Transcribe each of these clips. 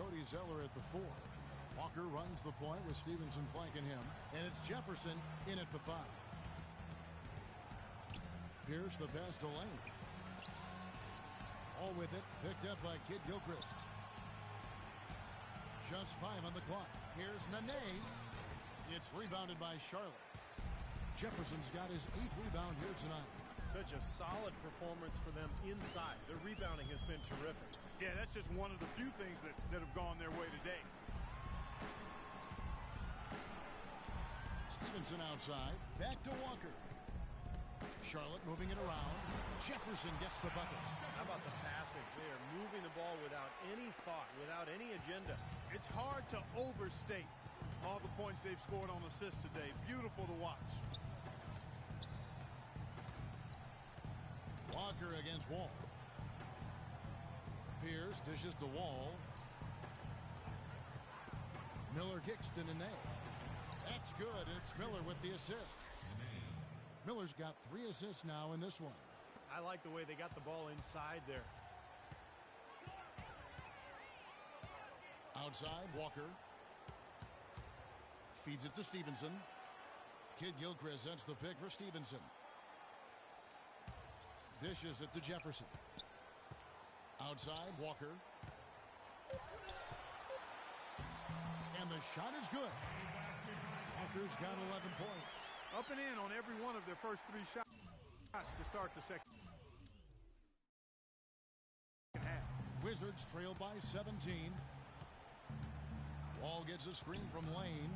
Cody Zeller at the 4. Walker runs the point with Stevenson flanking him. And it's Jefferson in at the 5. Pierce the pass to Lane. All with it, picked up by Kid Gilchrist. Just 5 on the clock. Here's Nene. It's rebounded by Charlotte. Jefferson's got his 8th rebound here tonight. Such a solid performance for them inside. Their rebounding has been terrific. Yeah, that's just one of the few things that have gone their way today. Stevenson outside. Back to Walker. Charlotte moving it around. Jefferson gets the bucket. How about the passing? They are moving the ball without any thought, without any agenda. It's hard to overstate all the points they've scored on assists today. Beautiful to watch. Walker against Wall. Pierce dishes to Wall. Miller kicks to Nene. That's good. It's Miller with the assist. Miller's got 3 assists now in this one. I like the way they got the ball inside there. Outside, Walker. Feeds it to Stevenson. Kid Gilchrist sends the pick for Stevenson. Dishes it to Jefferson. Outside, Walker. And the shot is good. Walker's got 11 points. Up and in on every one of their first 3 shots to start the second half. Wizards trail by 17. Wall gets a screen from Lane.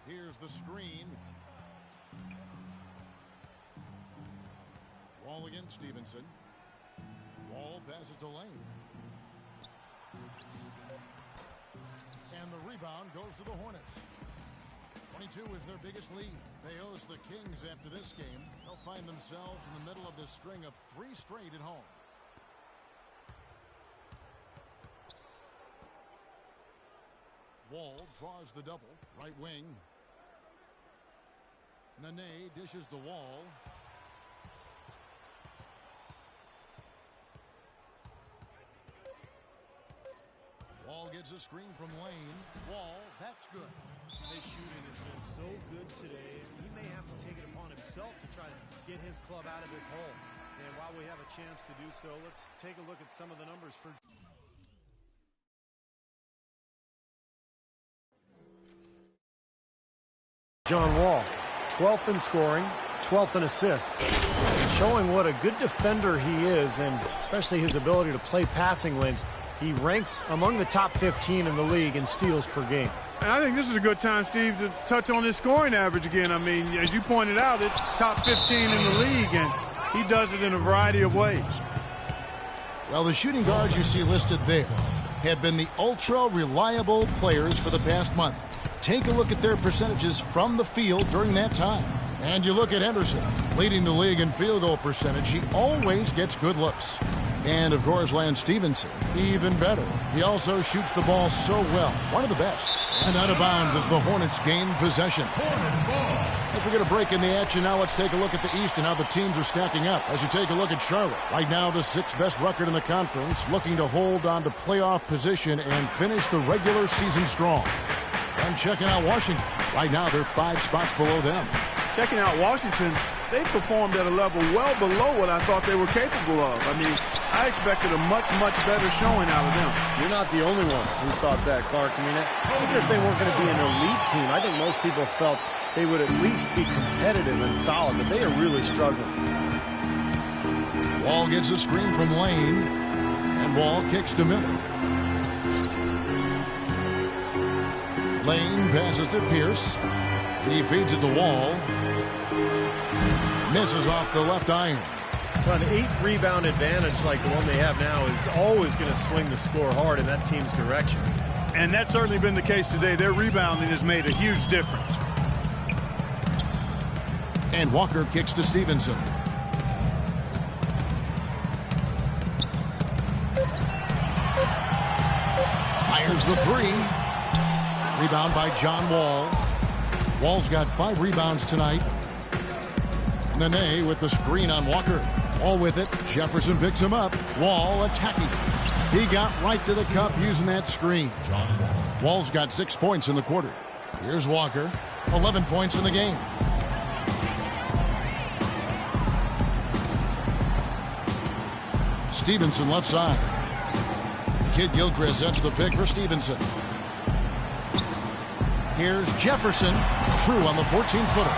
Here's the screen. Wall against Stevenson. Wall passes to Lane. And the rebound goes to the Hornets. 22 is their biggest lead. They host the Kings after this game. They'll find themselves in the middle of this string of 3 straight at home. Wall draws the double. Right wing. Nene dishes to Wall. Wall gets a screen from Lane. Wall, that's good. His shooting has been so good today. He may have to take it upon himself to try to get his club out of this hole. And while we have a chance to do so, let's take a look at some of the numbers for John Wall. 12th in scoring, 12th in assists. Showing what a good defender he is, and especially his ability to play passing lanes. He ranks among the top 15 in the league in steals per game. And I think this is a good time, Steve, to touch on his scoring average again. I mean, as you pointed out, it's top 15 in the league, and he does it in a variety of ways. Well, the shooting guards you see listed there have been the ultra-reliable players for the past month. Take a look at their percentages from the field during that time. And you look at Henderson, leading the league in field goal percentage. He always gets good looks. And, of course, Lance Stevenson, even better. He also shoots the ball so well, one of the best. And out of bounds as the Hornets gain possession. Hornets ball. As we get a break in the action, now let's take a look at the East and how the teams are stacking up. As you take a look at Charlotte, right now the 6th best record in the conference, looking to hold on to playoff position and finish the regular season strong. And checking out Washington, right now they're 5 spots below them. Checking out Washington, they performed at a level well below what I thought they were capable of. I mean, I expected a much, much better showing out of them. You're not the only one who thought that, Clark. I mean, even if they weren't going to be an elite team, I think most people felt they would at least be competitive and solid, but they are really struggling. Wall gets a screen from Lane, and Wall kicks to Miller. Lane passes to Pierce. He feeds it to Wall. Misses off the left iron. An 8-rebound advantage like the one they have now is always going to swing the score hard in that team's direction. And that's certainly been the case today. Their rebounding has made a huge difference. And Walker kicks to Stevenson. Fires the 3. Rebound by John Wall. Wall's got 5 rebounds tonight. Nene with the screen on Walker. Wall with it. Jefferson picks him up. Wall attacking. He got right to the cup using that screen. Wall's got 6 points in the quarter. Here's Walker, 11 points in the game. Stevenson left side. Kid Gilchrist sets the pick for Stevenson. Here's Jefferson, true on the 14-footer.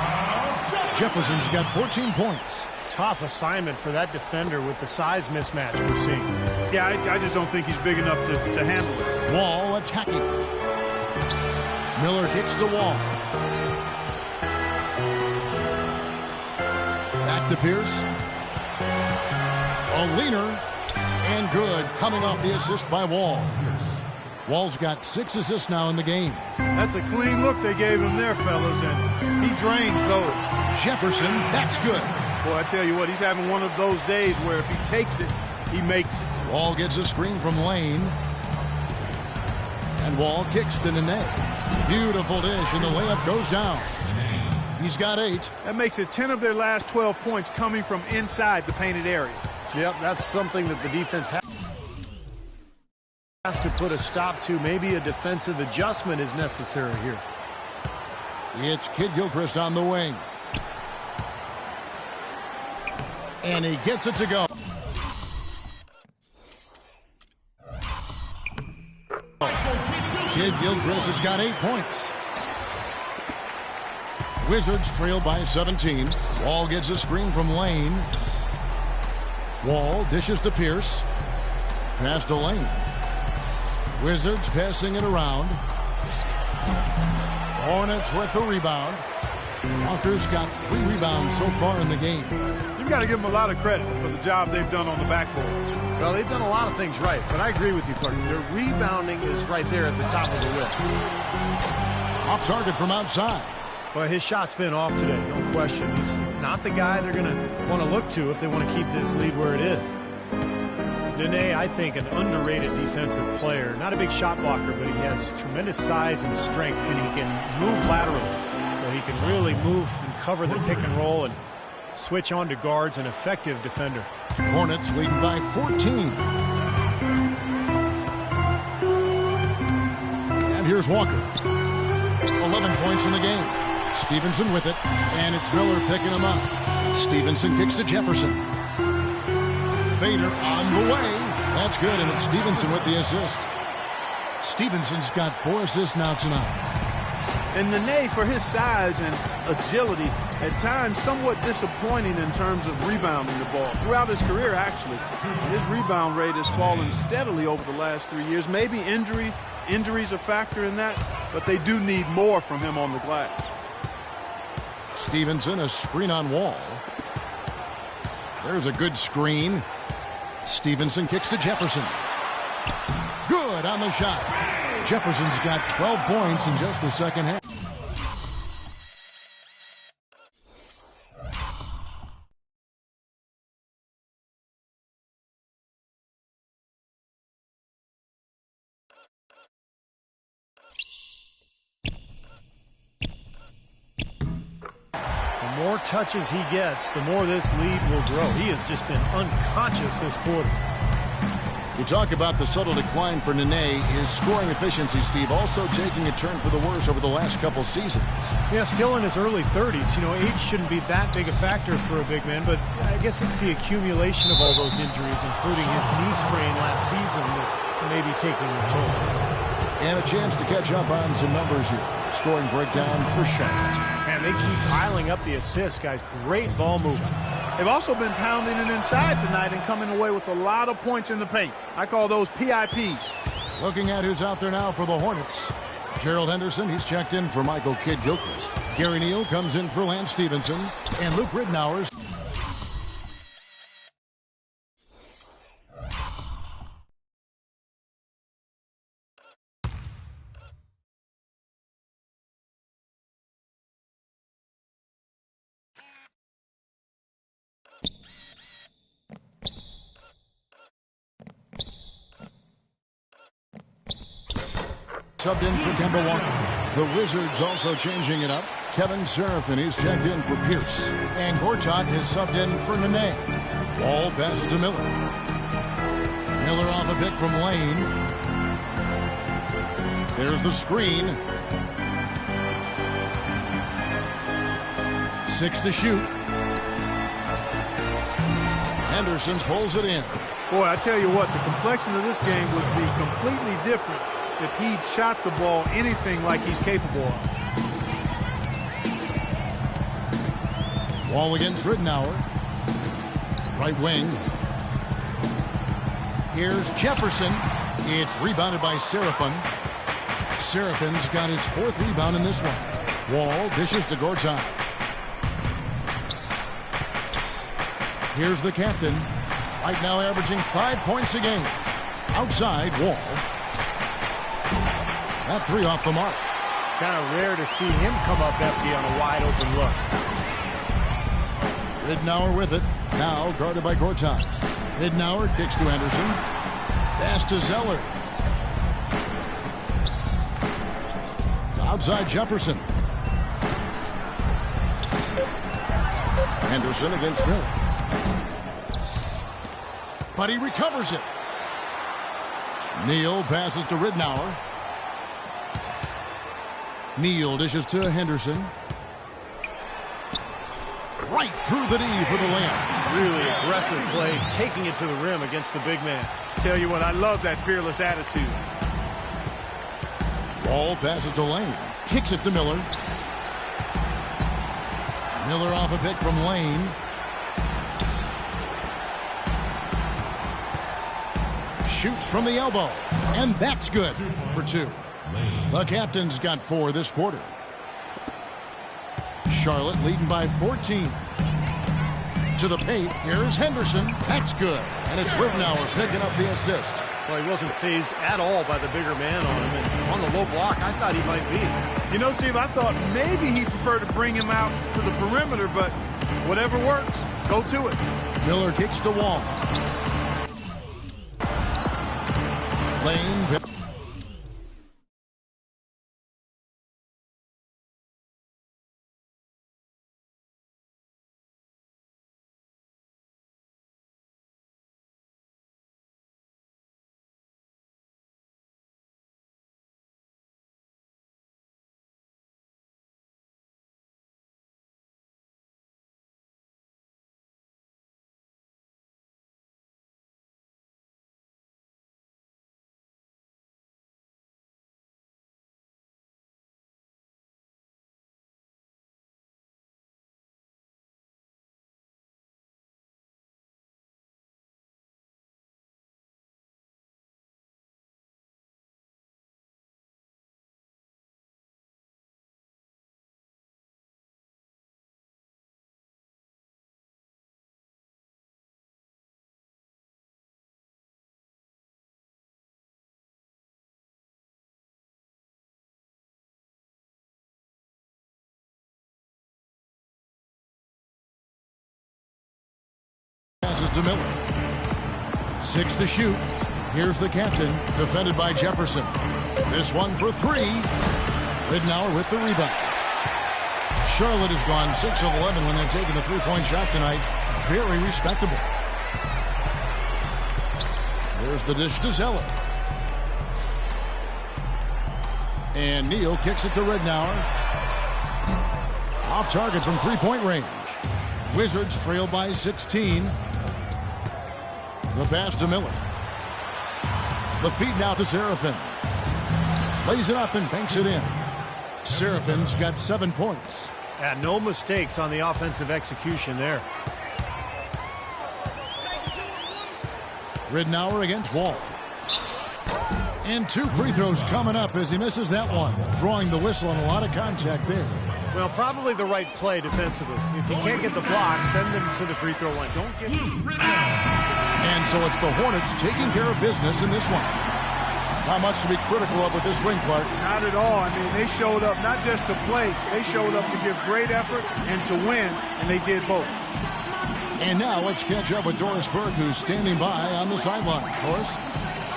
Jefferson's got 14 points. Tough assignment for that defender with the size mismatch we're seeing. Yeah, I just don't think he's big enough to handle it. Wall attacking. Miller kicks to Wall. Back to Pierce. A leaner. And good, coming off the assist by Wall. Wall's got 6 assists now in the game. That's a clean look they gave him there, fellas, and he drains those. Jefferson, that's good. Boy, I tell you what, he's having one of those days where if he takes it, he makes it. Wall gets a screen from Lane. And Wall kicks to Nene. Beautiful dish, and the layup goes down. He's got 8. That makes it 10 of their last 12 points coming from inside the painted area. Yep, that's something that the defense has to put a stop to. Maybe a defensive adjustment is necessary here. It's Kid Gilchrist on the wing. And he gets it to go. Kid Gilchrist has got 8 points. Wizards trail by 17. Wall gets a screen from Lane. Wall dishes to Pierce. Pass to Lane. Wizards passing it around. Hornets with the rebound. Walker's got 3 rebounds so far in the game. You've got to give them a lot of credit for the job they've done on the backboard. Well, they've done a lot of things right, but I agree with you, Clark. Their rebounding is right there at the top of the list. Off target from outside. Well, his shot's been off today, no question. He's not the guy they're going to want to look to if they want to keep this lead where it is. Nene, I think, an underrated defensive player. Not a big shot blocker, but he has tremendous size and strength, and he can move laterally. So he can really move and cover the pick and roll and switch on to guards, an effective defender. Hornets leading by 14. And here's Walker. 11 points in the game. Stevenson with it, and it's Miller picking him up. Stevenson kicks to Jefferson. Fader on the way. That's good, and it's Stevenson with the assist. Stevenson's got 4 assists now tonight. And Nene, for his size and agility, at times somewhat disappointing in terms of rebounding the ball. Throughout his career, actually, his rebound rate has fallen steadily over the last 3 years. Maybe injuries a factor in that, but they do need more from him on the glass. Stevenson, a screen on Wall. There's a good screen. Stevenson kicks to Jefferson. Good on the shot. Jefferson's got 12 points in just the second half. The more touches he gets, the more this lead will grow. He has just been unconscious this quarter. You talk about the subtle decline for Nene. His scoring efficiency, Steve, also taking a turn for the worse over the last couple seasons. Yeah, still in his early 30s. You know, age shouldn't be that big a factor for a big man, but I guess it's the accumulation of all those injuries, including his knee sprain last season, that may be taking a toll. And a chance to catch up on some numbers here. Scoring breakdown for Charlotte. And they keep piling up the assists, guys. Great ball movement. They've also been pounding it inside tonight and coming away with a lot of points in the paint. I call those PIPs. Looking at who's out there now for the Hornets. Gerald Henderson, he's checked in for Michael Kidd-Gilchrist. Gary Neal comes in for Lance Stevenson. And Luke Ridnour's. Subbed in for Kemba Walker. The Wizards also changing it up. Kevin Seraphin, he's checked in for Pierce. And Gortat is subbed in for Nene. Ball passes to Miller. Miller off a pick from Lane. There's the screen. 6 to shoot. Henderson pulls it in. Boy, I tell you what, the complexion of this game would be completely different if he'd shot the ball anything like he's capable of. Wall against Ridnour. Right wing. Here's Jefferson. It's rebounded by Seraphin. Seraphin's got his 4th rebound in this one. Wall dishes to Gortat. Here's the captain. Right now averaging 5 points a game. Outside, Wall. That 3 off the mark. Kind of rare to see him come up empty on a wide open look. Ridnour with it. Now guarded by Gortat. Ridnour kicks to Henderson. Pass to Zeller. Outside Jefferson. Henderson against Miller. But he recovers it. Neal passes to Ridnour. Neal dishes to Henderson. Right through the D for the layup. Really aggressive play, taking it to the rim against the big man. Tell you what, I love that fearless attitude. Wall passes to Lane. Kicks it to Miller. Miller off a pick from Lane. Shoots from the elbow. And that's good for 2. The captain's got 4 this quarter. Charlotte leading by 14. To the paint. Here's Henderson. That's good. And it's Ridnour picking up the assist. Well, he wasn't phased at all by the bigger man on him. And on the low block, I thought he might be. You know, Steve, I thought maybe he preferred to bring him out to the perimeter, but whatever works, go to it. Miller kicks to Wall. Lane. Passes to Miller. 6 to shoot. Here's the captain, defended by Jefferson. This one for 3. Ridnour with the rebound. Charlotte has gone 6 of 11 when they're taking the three-point shot tonight. Very respectable. There's the dish to Zeller. And Neal kicks it to Ridnour. Off target from three-point range. Wizards trail by 16. The pass to Miller. The feed now to Seraphin. Lays it up and banks it in. Seraphin's got 7 points. Yeah, no mistakes on the offensive execution there. Ridnour against Wall. And 2 free throws coming up as he misses that one. Drawing the whistle and a lot of contact there. Well, probably the right play defensively. If you can't get the block, send them to the free throw line. Don't get... And so it's the Hornets taking care of business in this one. Not much to be critical of with this win, Clark. Not at all. I mean, they showed up not just to play. They showed up to give great effort and to win, and they did both. And now let's catch up with Doris Burke, who's standing by on the sideline. Doris?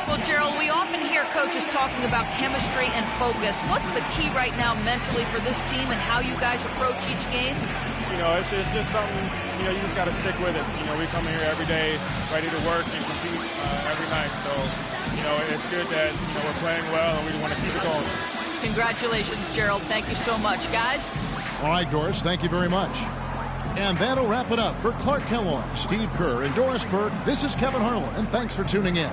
Well, Gerald, we often hear coaches talking about chemistry and focus. What's the key right now mentally for this team and how you guys approach each game? You know, it's just something, you know, you just got to stick with it. You know, we come here every day ready to work and compete every night. So, you know, it's good that, you know, we're playing well and we want to keep it going. Congratulations, Gerald. Thank you so much, guys. All right, Doris, thank you very much. And that'll wrap it up for Clark Kellogg, Steve Kerr, and Doris Burke. This is Kevin Harlan, and thanks for tuning in.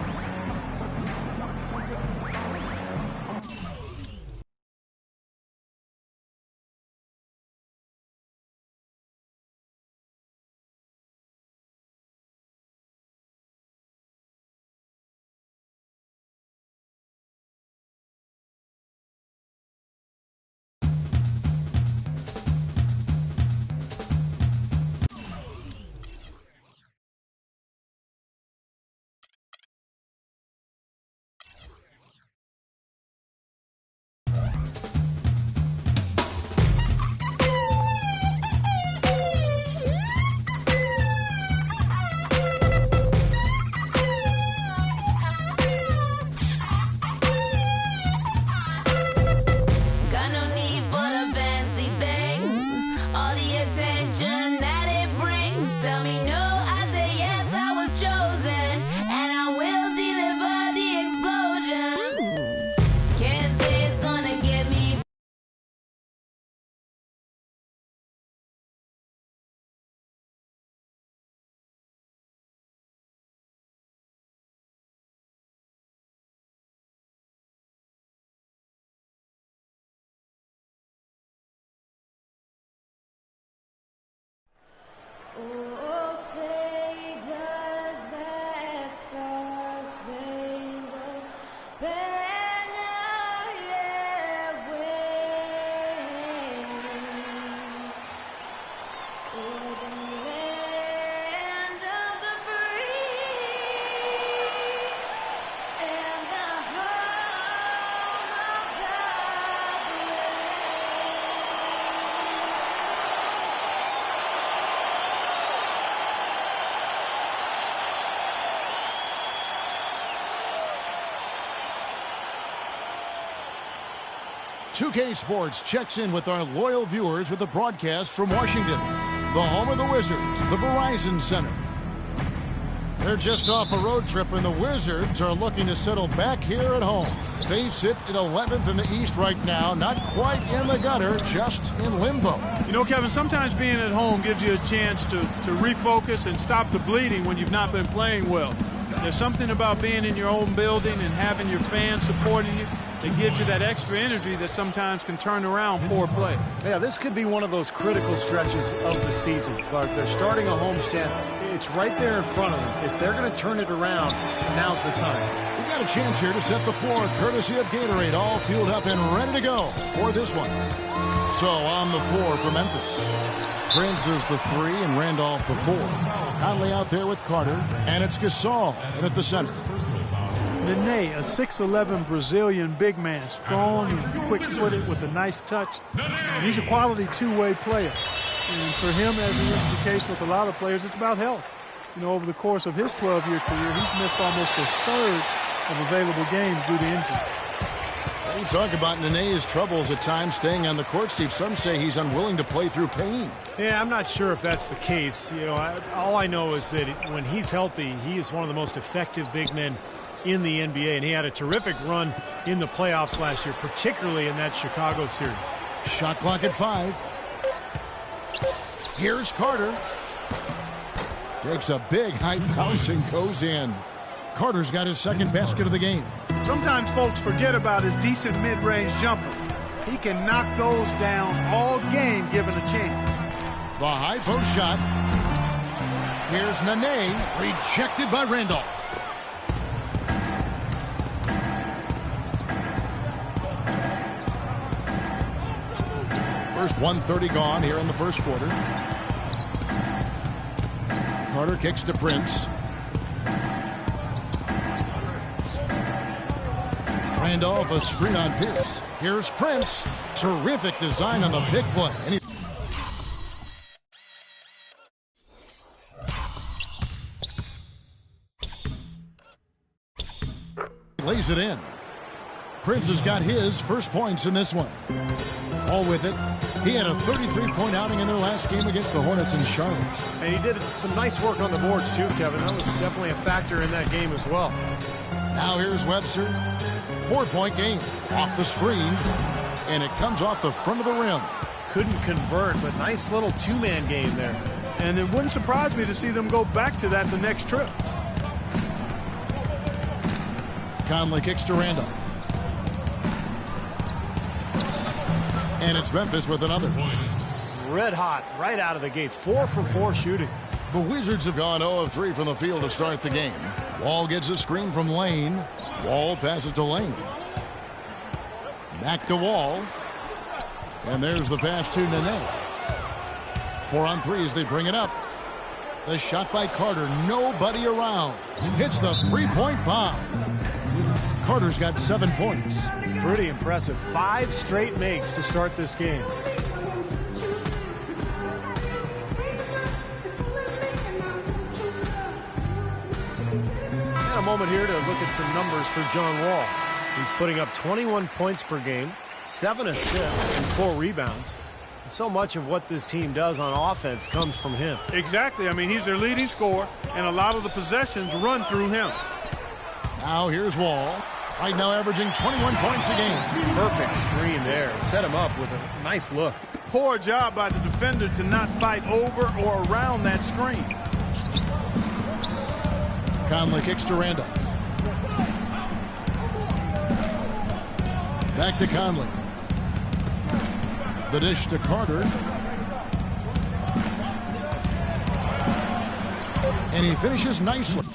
Oh, say does that star-spangled banner yet wave o'er the land of the free and the home of the brave? 2K Sports checks in with our loyal viewers with a broadcast from Washington, the home of the Wizards, the Verizon Center. They're just off a road trip, and the Wizards are looking to settle back here at home. They sit at 11th in the East right now, not quite in the gutter, just in limbo. You know, Kevin, sometimes being at home gives you a chance to refocus and stop the bleeding when you've not been playing well. There's something about being in your own building and having your fans supporting you that gives you that extra energy that sometimes can turn around poor play. Yeah, this could be one of those critical stretches of the season, Clark. They're starting a homestand. It's right there in front of them. If they're going to turn it around, now's the time. We've got a chance here to set the floor, courtesy of Gatorade, all fueled up and ready to go for this one. So on the floor for Memphis, Prince is the 3 and Randolph the 4. Conley out there with Carter, and it's Gasol in at the center. Nene, a 6'11" Brazilian big man, strong and quick-footed with a nice touch. And he's a quality two-way player. And for him, as is the case with a lot of players, it's about health. You know, over the course of his 12-year career, he's missed almost a third of available games due to injury. You talk about Nene's troubles at times staying on the court, Steve. Some say he's unwilling to play through pain. Yeah, I'm not sure if that's the case. You know, all I know is that when he's healthy, he is one of the most effective big men in the NBA, and he had a terrific run in the playoffs last year, particularly in that Chicago series. Shot clock at 5. Here's Carter. Takes a big high bounce and goes in. Carter's got his second basket of the game. Sometimes folks forget about his decent mid-range jumper. He can knock those down all game given a chance. The high post shot. Here's Nene, rejected by Randolph. First 1:30 gone here in the first quarter. Carter kicks to Prince. Randolph, a screen on Pierce. Here's Prince. Terrific design on the big play. And lays it in. Prince has got his first points in this one. All with it. He had a 33-point outing in their last game against the Hornets in Charlotte. And he did some nice work on the boards too, Kevin. That was definitely a factor in that game as well. Now here's Webster. 4-point game. Off the screen. And it comes off the front of the rim. Couldn't convert, but nice little two-man game there. And it wouldn't surprise me to see them go back to that the next trip. Conley kicks to Randolph. And it's Memphis with another. Red hot right out of the gates. 4 for 4 shooting. The Wizards have gone 0 of 3 from the field to start the game. Wall gets a screen from Lane. Wall passes to Lane. Back to Wall. And there's the pass to Nene. 4 on 3 as they bring it up. The shot by Carter. Nobody around. Hits the three-point bomb. Carter's got 7 points. Pretty impressive. 5 straight makes to start this game. And a moment here to look at some numbers for John Wall. He's putting up 21 points per game, 7 assists, and 4 rebounds. So much of what this team does on offense comes from him. Exactly. I mean, he's their leading scorer, and a lot of the possessions run through him. Now here's Wall. Right now averaging 21 points a game. Perfect screen there. Set him up with a nice look. Poor job by the defender to not fight over or around that screen. Conley kicks to Randolph. Back to Conley. The dish to Carter. And he finishes nicely.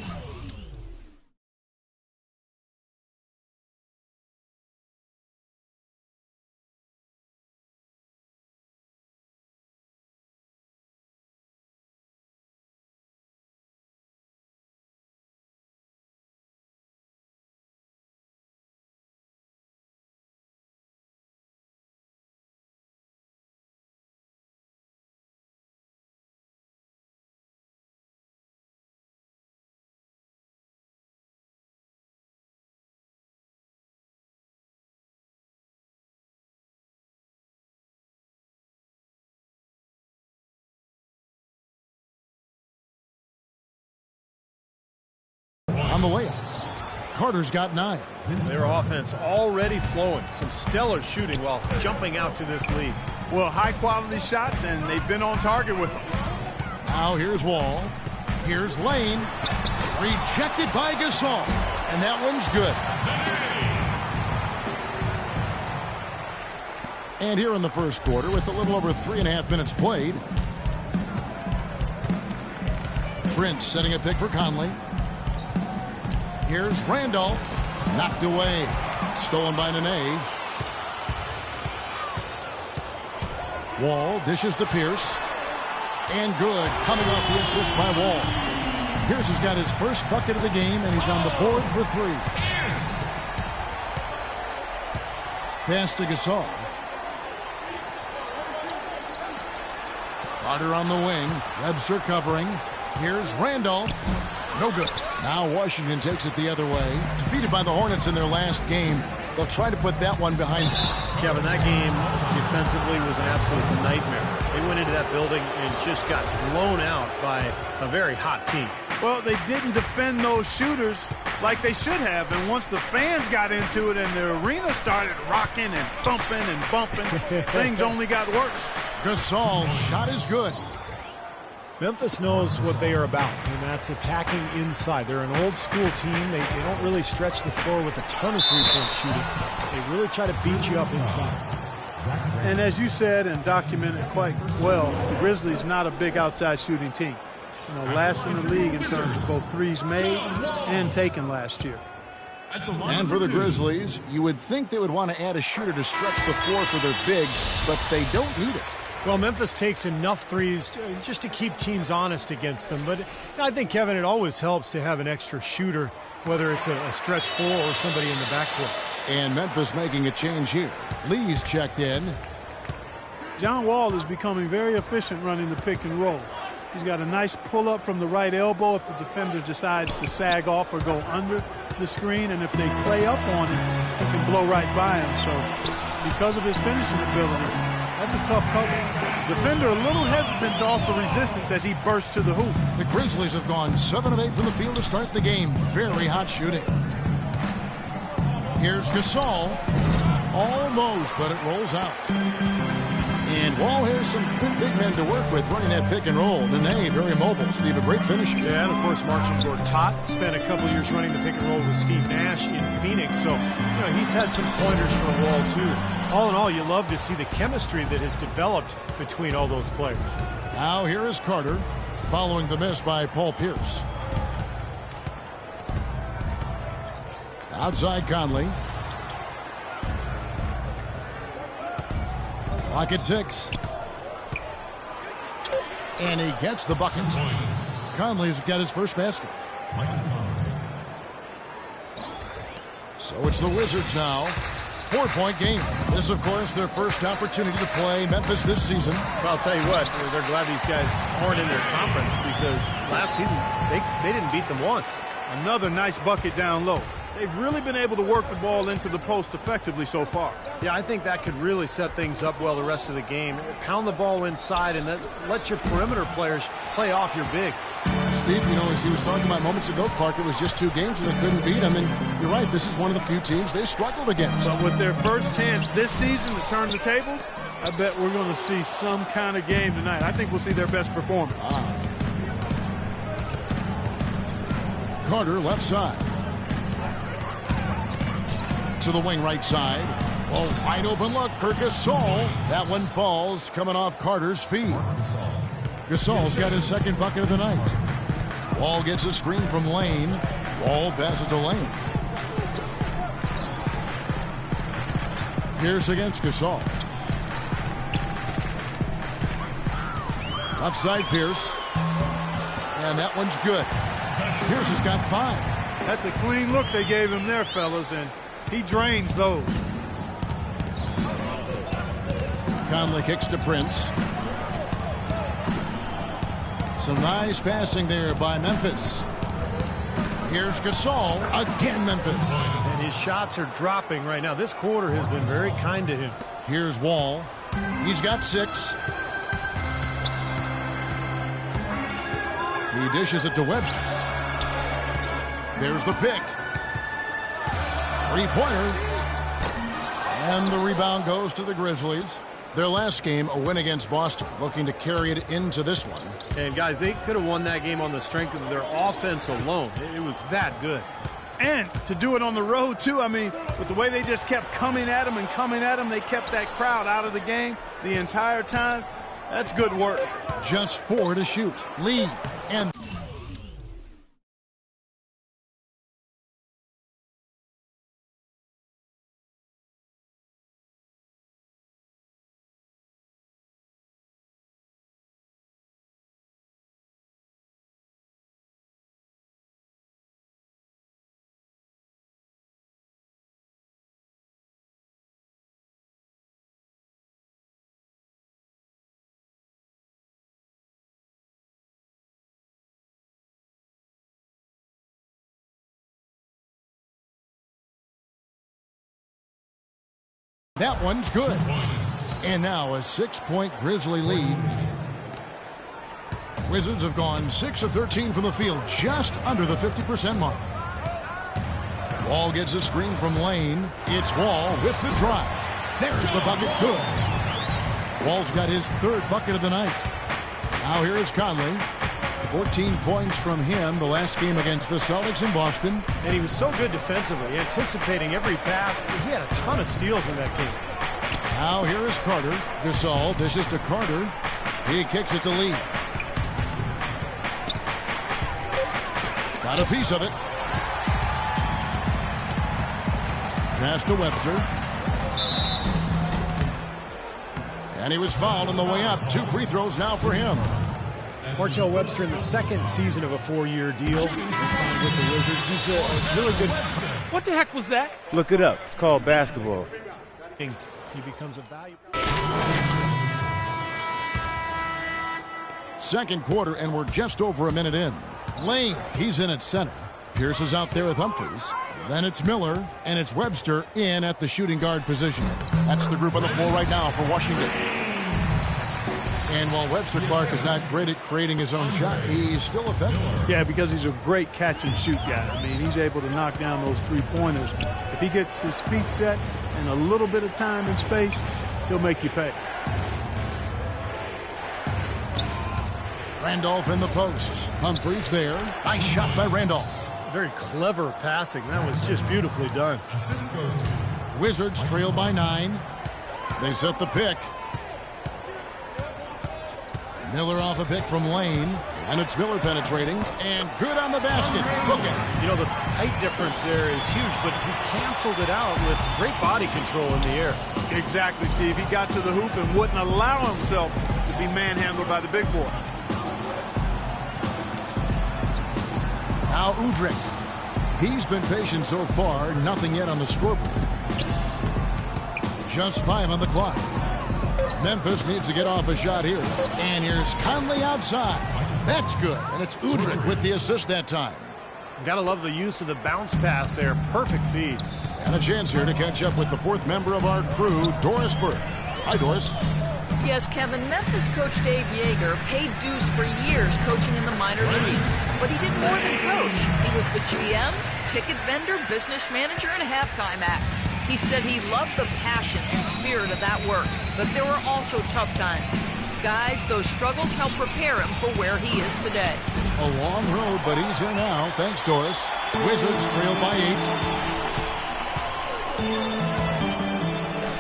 On the layup. Carter's got 9. Their offense already flowing. Some stellar shooting while jumping out to this lead. Well, high-quality shots, and they've been on target with them. Now here's Wall. Here's Lane. Rejected by Gasol. And that one's good. And here in the first quarter, with a little over 3.5 minutes played, Prince setting a pick for Conley. Here's Randolph. Knocked away. Stolen by Nene. Wall dishes to Pierce. And good. Coming off the assist by Wall. Pierce has got his first bucket of the game, and he's on the board for 3. Pass to Gasol. Carter on the wing. Webster covering. Here's Randolph. No good. Now Washington takes it the other way. Defeated by the Hornets in their last game. They'll try to put that one behind them. Kevin, that game defensively was an absolute nightmare. They went into that building and just got blown out by a very hot team. Well, they didn't defend those shooters like they should have. And once the fans got into it and the arena started rocking and thumping and bumping, things only got worse. Gasol's shot is good. Memphis knows what they are about, and that's attacking inside. They're an old-school team. They don't really stretch the floor with a ton of three-point shooting. They really try to beat you up inside. And as you said and documented quite well, the Grizzlies not a big outside shooting team. You know, last in the league in terms of both threes made and taken last year. And for the Grizzlies, you would think they would want to add a shooter to stretch the floor for their bigs, but they don't need it. Well, Memphis takes enough threes just to keep teams honest against them. But I think, Kevin, it always helps to have an extra shooter, whether it's a stretch four or somebody in the backcourt. And Memphis making a change here. Lee's checked in. John Wall is becoming very efficient running the pick and roll. He's got a nice pull-up from the right elbow if the defender decides to sag off or go under the screen. And if they play up on him, he can blow right by him. So because of his finishing ability, that's a tough cover. Defender a little hesitant to offer resistance as he bursts to the hoop. The Grizzlies have gone 7 of 8 from the field to start the game. Very hot shooting. Here's Gasol. Almost, but it rolls out. And Wall has some big men to work with running that pick and roll. Nene, very mobile. Steve, a great finisher. Yeah, and of course, Marshall Gortat spent a couple years running the pick and roll with Steve Nash in Phoenix. So, he's had some pointers for Wall, too. All in all, you love to see the chemistry that has developed between all those players. Now here is Carter, following the miss by Paul Pierce. Outside Conley. Clock at 6. And he gets the bucket. Conley's got his first basket. So it's the Wizards now. 4-point game. This, of course, their first opportunity to play Memphis this season. Well, I'll tell you what, they're glad these guys aren't in their conference because last season they didn't beat them once. Another nice bucket down low. They've really been able to work the ball into the post effectively so far. Yeah, I think that could really set things up well the rest of the game. Pound the ball inside and let your perimeter players play off your bigs. Steve, as he was talking about moments ago, Clark, it was just 2 games and they couldn't beat him. And you're right, this is one of the few teams they struggled against. But with their first chance this season to turn the tables, I bet we're going to see some kind of game tonight. I think we'll see their best performance. Carter left side. To the wing right side. Oh, wide open look for Gasol. That one falls, coming off Carter's feet. Gasol's got his second bucket of the night. Wall gets a screen from Lane. Wall passes to Lane. Pierce against Gasol. Left side Pierce. And that one's good. Pierce has got 5. That's a clean look they gave him there, fellas, and he drains those. Conley kicks to Prince. Some nice passing there by Memphis. Here's Gasol. Again, Memphis. And his shots are dropping right now. This quarter has been very kind to him. Here's Wall. He's got 6. He dishes it to Webster. There's the pick. 3-pointer. And the rebound goes to the Grizzlies. Their last game, a win against Boston, looking to carry it into this one. And, guys, they could have won that game on the strength of their offense alone. It was that good. And to do it on the road, too. I mean, with the way they just kept coming at them, they kept that crowd out of the game the entire time. That's good work. Just 4 to shoot. Lead. And that one's good. And now a 6-point Grizzly lead. Wizards have gone 6 of 13 from the field, just under the 50% mark. Wall gets a screen from Lane. It's Wall with the drive. There's the bucket. Good. Wall's got his 3rd bucket of the night. Now here is Conley. 14 points from him the last game against the Celtics in Boston. And he was so good defensively, anticipating every pass. He had a ton of steals in that game. Now here is Carter. Gasol dishes to Carter. He kicks it to Lee. Got a piece of it. Pass to Webster. And he was fouled on the way up. 2 free throws now for him. Martell Webster in the 2nd season of a 4-year deal. He signed with the Wizards. He's a really good. What the heck was that? Look it up. It's called basketball. He becomes a valuable. Second quarter, and we're just over a minute in. Lane, he's in at center. Pierce is out there with Humphries. Then it's Miller, and it's Webster in at the shooting guard position. That's the group on the floor right now for Washington. And while Webster Clark is not great at creating his own shot, he's still effective. Yeah, because he's a great catch-and-shoot guy. I mean, he's able to knock down those three-pointers. If he gets his feet set and a little bit of time and space, he'll make you pay. Randolph in the post. Humphries there. Nice shot by Randolph. Very clever passing. That was just beautifully done. Wizards trail by 9. They set the pick. Miller off a pick from Lane. And it's Miller penetrating. And good on the basket. Booking. You know, the height difference there is huge, but he canceled it out with great body control in the air. Exactly, Steve. He got to the hoop and wouldn't allow himself to be manhandled by the big boy. Now Udrih. He's been patient so far. Nothing yet on the scoreboard. Just 5 on the clock. Memphis needs to get off a shot here. And here's Conley outside. That's good. And it's Udrih with the assist that time. Gotta love the use of the bounce pass there. Perfect feed. And a chance here to catch up with the 4th member of our crew, Doris Burke. Hi, Doris. Yes, Kevin, Memphis coach Dave Yeager paid dues for years coaching in the minor leagues, but he did more than coach. He was the GM, ticket vendor, business manager, and halftime act. He said he loved the passion and spirit of that work, but there were also tough times. Guys, those struggles helped prepare him for where he is today. A long road, but he's here now. Thanks, Doris. Wizards trail by 8.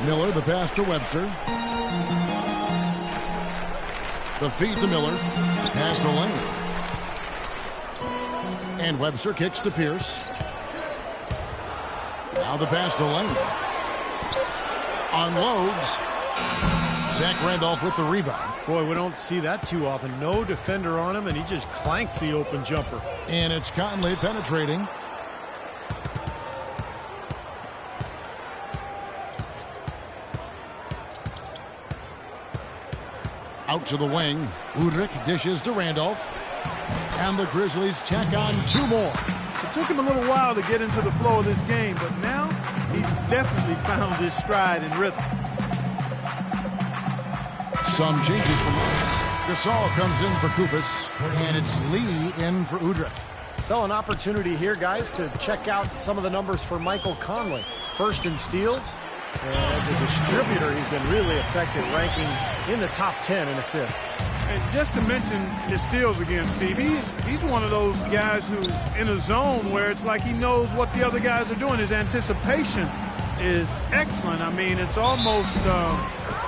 Miller, the pass to Webster. The feed to Miller. Pass to Lane. And Webster kicks to Pierce. Now the pass to Lane. Unloads. Zach Randolph with the rebound. Boy, we don't see that too often. No defender on him, and he just clanks the open jumper. And it's Conley penetrating. Out to the wing. Udrih dishes to Randolph. And the Grizzlies tack on 2 more. It took him a little while to get into the flow of this game, but now he's definitely found his stride and rhythm. Some changes from us. Gasol comes in for Koufos, and it's Lee in for Udrih. So an opportunity here, guys, to check out some of the numbers for Michael Conley. First in steals. And as a distributor, he's been really effective, ranking in the top 10 in assists. And just to mention his steals again, Steve, he's one of those guys who's in a zone where it's like he knows what the other guys are doing. His anticipation is excellent. I mean, it's almost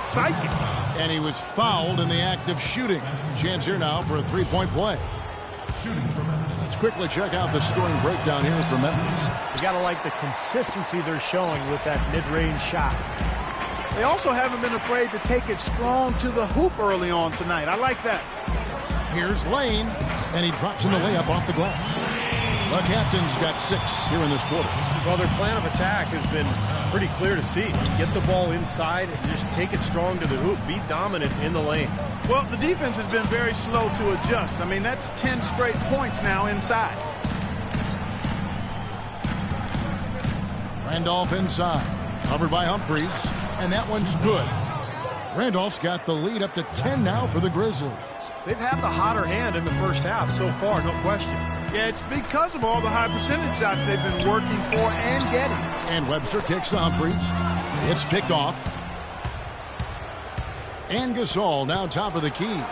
psychic. And he was fouled in the act of shooting. Chance here now for a 3-point play. Let's quickly check out the scoring breakdown here for Memphis. You got to like the consistency they're showing with that mid-range shot. They also haven't been afraid to take it strong to the hoop early on tonight. I like that. Here's Lane, and he drops in the layup off the glass. The captain's got 6 here in this quarter. Well, their plan of attack has been pretty clear to see. Get the ball inside and just take it strong to the hoop. Be dominant in the lane. Well, the defense has been very slow to adjust. I mean, that's 10 straight points now inside. Randolph inside, covered by Humphries, and that one's good. Randolph's got the lead up to 10 now for the Grizzlies. They've had the hotter hand in the first half so far, no question. Yeah, it's because of all the high percentage shots they've been working for and getting. And Webster kicks to Humphries. It's picked off. And Gasol now top of the key.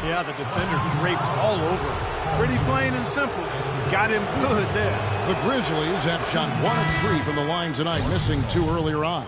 Yeah, the defender draped all over. Pretty plain and simple. Got him good there. The Grizzlies have shot 1 of 3 from the line tonight, missing 2 earlier on.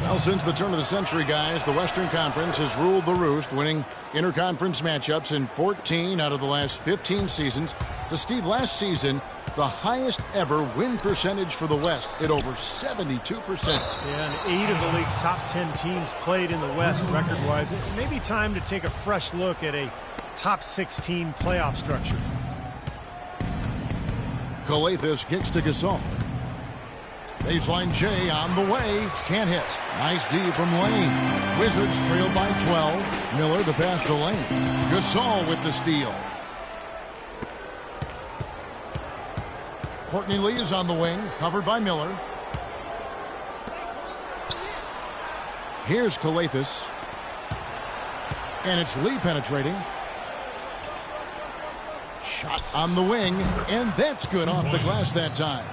Well, since the turn of the century, guys, the Western Conference has ruled the roost, winning interconference matchups in 14 out of the last 15 seasons. To Steve, last season, the highest ever win percentage for the West at over 72%. And 8 of the league's top 10 teams played in the West record-wise. It may be time to take a fresh look at a top 16 playoff structure. Calathes kicks to Gasol. Baseline J on the way. Can't hit. Nice D from Lane. Wizards trail by 12. Miller the pass to Lane. Gasol with the steal. Courtney Lee is on the wing, covered by Miller. Here's Calathes. And it's Lee penetrating. Shot on the wing, and that's good off the glass that time.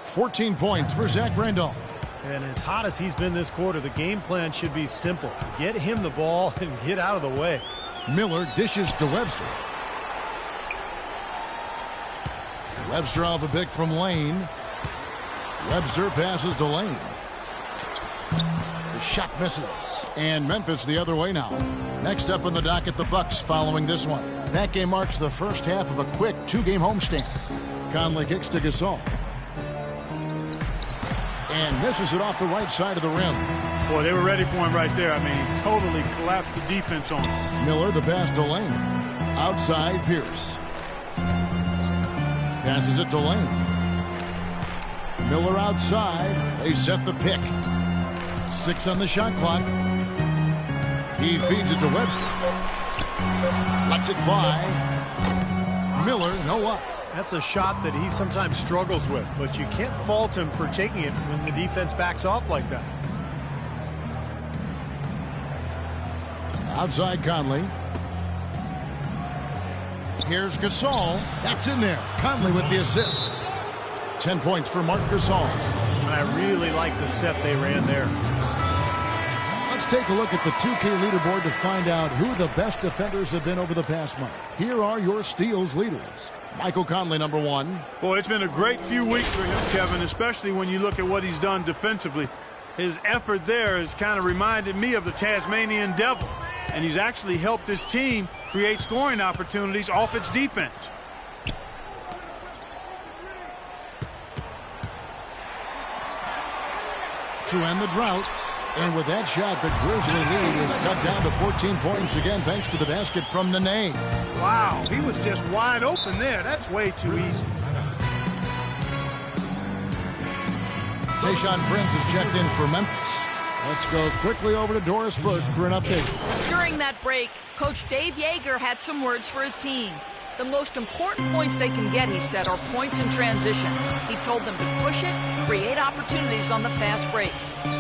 14 points for Zach Randolph. And as hot as he's been this quarter, the game plan should be simple. Get him the ball and get out of the way. Miller dishes to Webster. Webster off a pick from Lane. Webster passes to Lane. The shot misses. And Memphis the other way now. Next up on the docket, the Bucks following this one. That game marks the first half of a quick two-game homestand. Conley kicks to Gasol. And misses it off the right side of the rim. Boy, they were ready for him right there. I mean, he totally collapsed the defense on him. Miller the pass to Lane. Outside Pierce. Passes it to Lane. Miller outside. They set the pick. 6 on the shot clock. He feeds it to Webster. Lets it fly. Miller, no luck. That's a shot that he sometimes struggles with, but you can't fault him for taking it when the defense backs off like that. Outside Conley. Here's Gasol. That's in there. Conley with the assist. 10 points for Marc Gasol. And I really like the set they ran there. Let's take a look at the 2K leaderboard to find out who the best defenders have been over the past month. Here are your steals leaders. Michael Conley, number 1. Boy, it's been a great few weeks for him, Kevin, especially when you look at what he's done defensively. His effort there has kind of reminded me of the Tasmanian Devil, and he's actually helped his team create scoring opportunities off its defense. To end the drought. And with that shot, the Grizzly lead is cut down to 14 points again thanks to the basket from Nene. Wow, he was just wide open there. That's way too easy. Tayshaun Prince is checked in for Memphis. Let's go quickly over to Doris Burke for an update. During that break, Coach Dave Yeager had some words for his team. The most important points they can get, he said, are points in transition. He told them to push it, create opportunities on the fast break.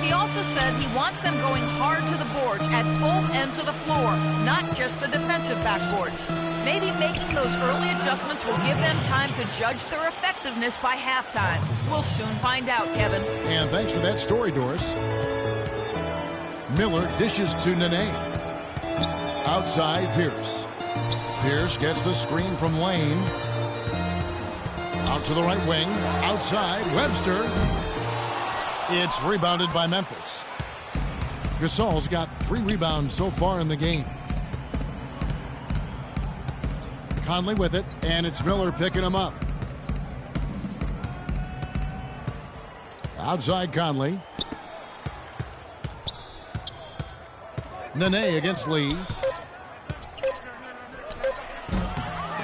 He also said he wants them going hard to the boards at both ends of the floor, not just the defensive backboards. Maybe making those early adjustments will give them time to judge their effectiveness by halftime. We'll soon find out, Kevin. And thanks for that story, Doris. Miller dishes to Nene. Outside Pierce. Pierce gets the screen from Lane. Out to the right wing. Outside Webster. It's rebounded by Memphis. Gasol's got 3 rebounds so far in the game. Conley with it, and it's Miller picking him up. Outside Conley. Nene against Lee.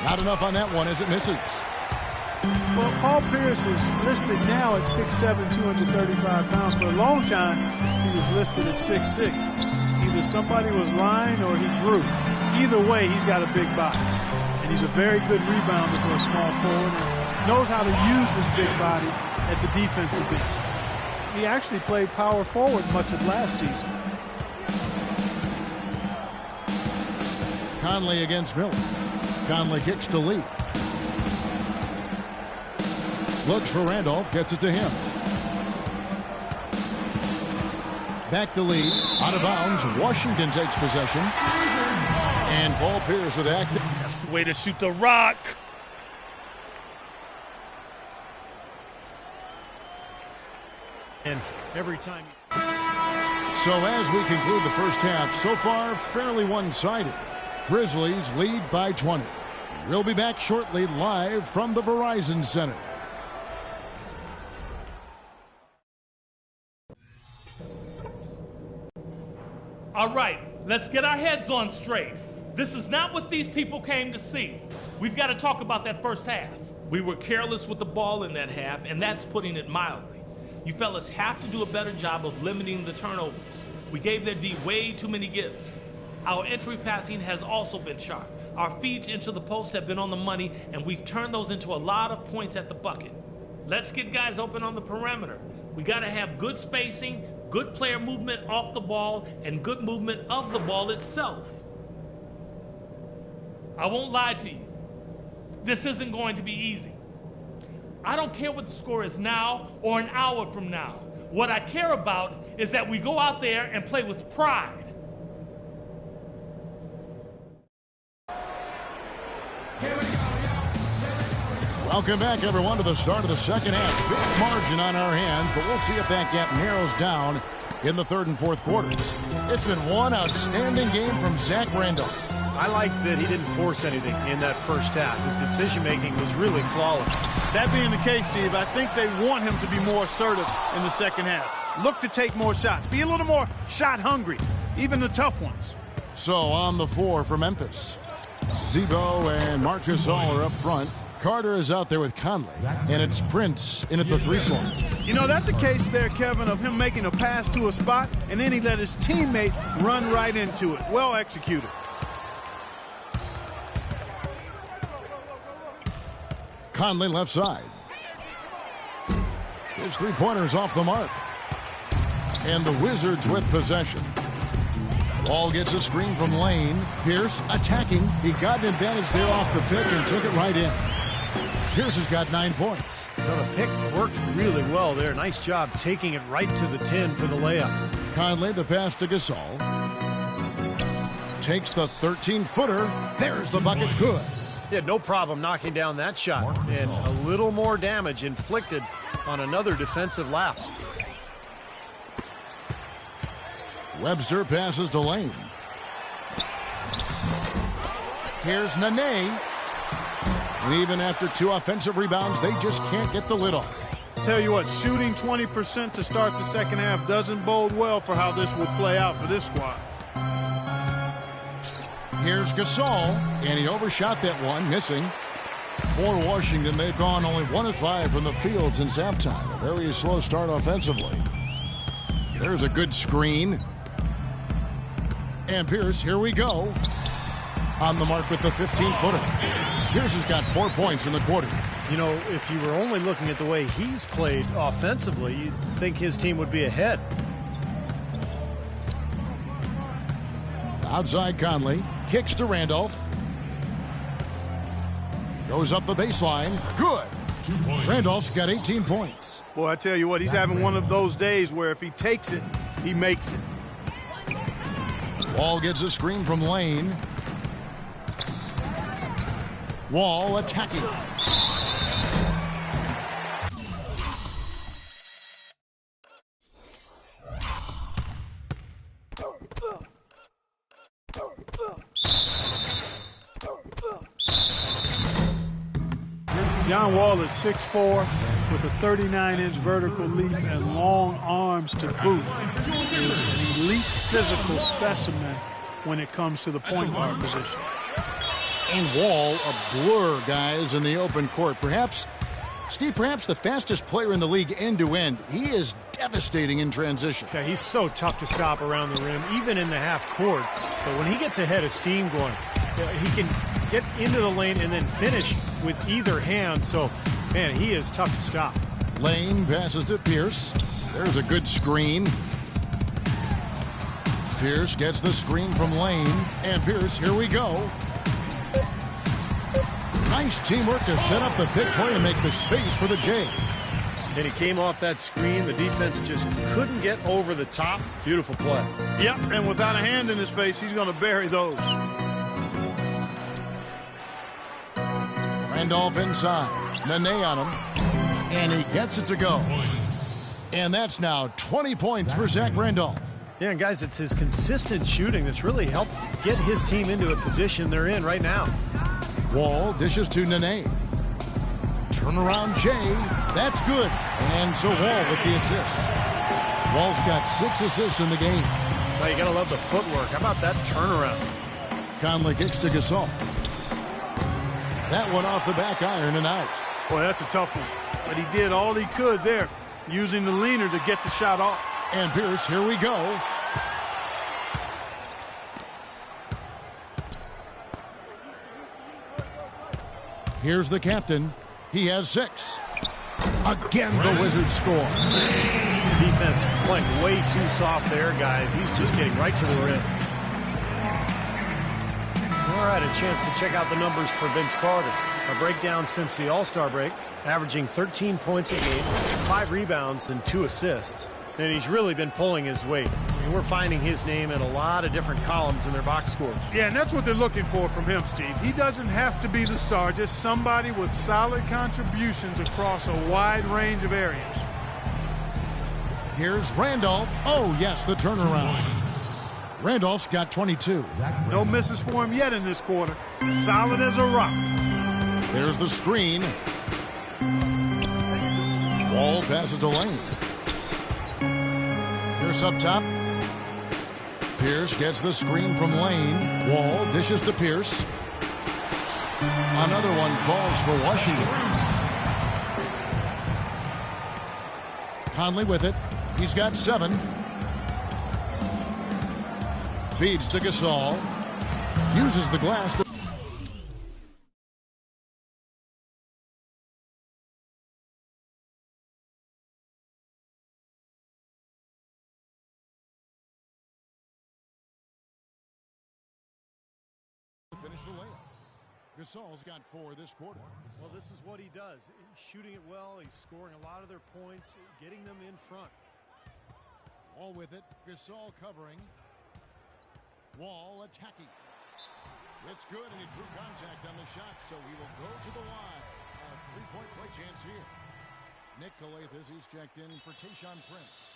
Not enough on that one as it misses. Well, Paul Pierce is listed now at 6'7", 235 pounds. For a long time, he was listed at 6'6". Either somebody was lying or he grew. Either way, he's got a big body. And he's a very good rebounder for a small forward. And knows how to use his big body at the defensive end. He actually played power forward much of last season. Conley against Miller. Conley kicks to Lee. Looks for Randolph, gets it to him. Back to Lee, out of bounds. Washington takes possession. And Paul Pierce with active. That's the way to shoot the rock. And every time. So as we conclude the first half, so far fairly one-sided. Grizzlies lead by 20. We'll be back shortly live from the Verizon Center. All right, let's get our heads on straight. This is not what these people came to see. We've got to talk about that first half. We were careless with the ball in that half, and that's putting it mildly. You fellas have to do a better job of limiting the turnovers. We gave their D way too many gifts. Our entry passing has also been sharp. Our feeds into the post have been on the money, and we've turned those into a lot of points at the bucket. Let's get guys open on the perimeter. We got to have good spacing, good player movement off the ball, and good movement of the ball itself. I won't lie to you. This isn't going to be easy. I don't care what the score is now or an hour from now. What I care about is that we go out there and play with pride. Welcome back, everyone, to the start of the second half. Big margin on our hands, but we'll see if that gap narrows down in the third and fourth quarters. It's been one outstanding game from Zach Randolph. I like that he didn't force anything in that first half. His decision-making was really flawless. That being the case, Steve, I think they want him to be more assertive in the second half. Look to take more shots. Be a little more shot hungry, even the tough ones. So on the floor for Memphis, Zebo and Marc Gasol are up front. Carter is out there with Conley, and it's Prince in at the 3 slot. You know, that's a case there, Kevin, of him making a pass to a spot, and then he let his teammate run right into it. Well executed. Conley left side. His 3-pointer's off the mark. And the Wizards with possession. Wall gets a screen from Lane. Pierce attacking. He got an advantage there off the pick and took it right in. Pierce has got 9 points. So the pick worked really well there. Nice job taking it right to the 10 for the layup. Conley, the pass to Gasol. Takes the 13-footer. There's the bucket. Good. He had no problem knocking down that shot. And a little more damage inflicted on another defensive lapse. Webster passes to Lane. Here's Nene. And even after 2 offensive rebounds, they just can't get the lid off. Tell you what, shooting 20% to start the second half doesn't bode well for how this will play out for this squad. Here's Gasol, and he overshot that one, missing. For Washington, they've gone only 1 of 5 from the field since halftime. A very slow start offensively. There's a good screen. And Pierce, here we go. On the mark with the 15-footer. Pierce has got 4 points in the quarter. You know, if you were only looking at the way he's played offensively, you'd think his team would be ahead. Outside Conley. Kicks to Randolph. Goes up the baseline. Good. Randolph's got 18 points. Boy, I tell you what, he's having one of those days where if he takes it, he makes it. Wall gets a screen from Lane. Wall attacking. John Wall at 6'4", with a 39-inch vertical leap and long arms to boot, is an elite physical specimen when it comes to the point guard position. And Wall, a blur, guys, in the open court. Perhaps, Steve, perhaps the fastest player in the league end-to-end. He is devastating in transition. Yeah, he's so tough to stop around the rim, even in the half court. But when he gets a head of steam going, he can get into the lane and then finish with either hand. So, man, he is tough to stop. Lane passes to Pierce. There's a good screen. Pierce gets the screen from Lane. And Pierce, here we go. Nice teamwork to set up the pick play and make the space for the J. And he came off that screen. The defense just couldn't get over the top. Beautiful play. Yep, and without a hand in his face, he's going to bury those. Randolph inside. Nene on him. And he gets it to go. And that's now 20 points for Zach Randolph. Yeah, and guys, it's his consistent shooting that's really helped get his team into a position they're in right now. Wall dishes to Nene. Turnaround Jay. That's good. And so Wall with the assist. Wall's got 6 assists in the game. Well, you got to love the footwork. How about that turnaround? Conley kicks to Gasol. That one off the back iron and out. Boy, that's a tough one. But he did all he could there. using the leaner to get the shot off. And Pierce, here we go. Here's the captain. He has 6. Again, the Wizards score. Defense playing way too soft there, guys. He's just getting right to the rim. All right, a chance to check out the numbers for Vince Carter. A breakdown since the All-Star break, averaging 13 points a game, 5 rebounds, and 2 assists. And he's really been pulling his weight. I mean, we're finding his name in a lot of different columns in their box scores. Yeah, and that's what they're looking for from him, Steve. He doesn't have to be the star, just somebody with solid contributions across a wide range of areas. Here's Randolph. Oh, yes, the turnaround. Randolph's got 22. No misses for him yet in this quarter. Solid as a rock. There's the screen. Wall passes to Lane. Pierce up top. Pierce gets the screen from Lane. Wall dishes to Pierce. Another one falls for Washington. Conley with it. He's got 7. Feeds to Gasol. Uses the glass to... finish the layup. Gasol's got 4 this quarter. Well, this is what he does. He's shooting it well. He's scoring a lot of their points, getting them in front. Wall with it. Gasol covering. Wall attacking. It's good, and he drew contact on the shot, so he will go to the line. A 3-point play chance here. Nick Calathes, he's checked in for Tayshaun Prince.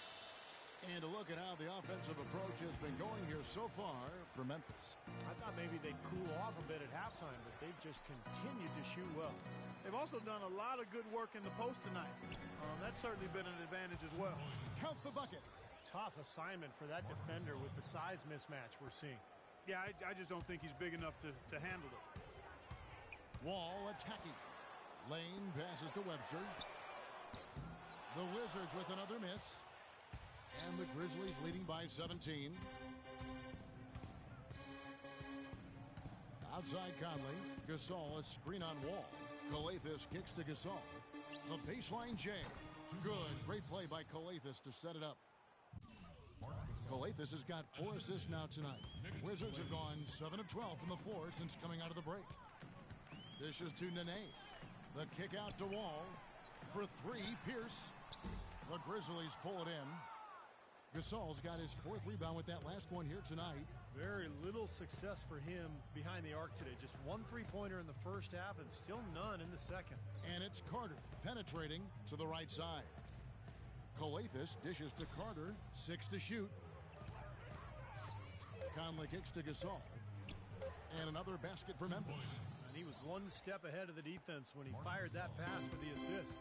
And a look at how the offensive approach has been going here so far for Memphis. I thought maybe they'd cool off a bit at halftime, but they've just continued to shoot well. They've also done a lot of good work in the post tonight. That's certainly been an advantage as well. Count the bucket. Tough assignment for that defender with the size mismatch we're seeing. Yeah, I just don't think he's big enough to handle it. Wall attacking. Lane passes to Webster. The Wizards with another miss. And the Grizzlies leading by 17. Outside Conley. Gasol, a screen on Wall. Calathes kicks to Gasol. The baseline jam. Good. Great play by Calathes to set it up. Calathes has got 4 assists now tonight. Wizards have gone 7 of 12 from the floor since coming out of the break. Dishes to Nene. The kick out to Wall. For 3, Pierce. The Grizzlies pull it in. Gasol's got his 4th rebound with that last one here tonight. Very little success for him behind the arc today. Just 1 3-pointer in the first half and still none in the second. And it's Carter penetrating to the right side. Calathes dishes to Carter. 6 to shoot. Conley kicks to Gasol. And another basket for Memphis. And he was 1 step ahead of the defense when he fired that pass for the assist.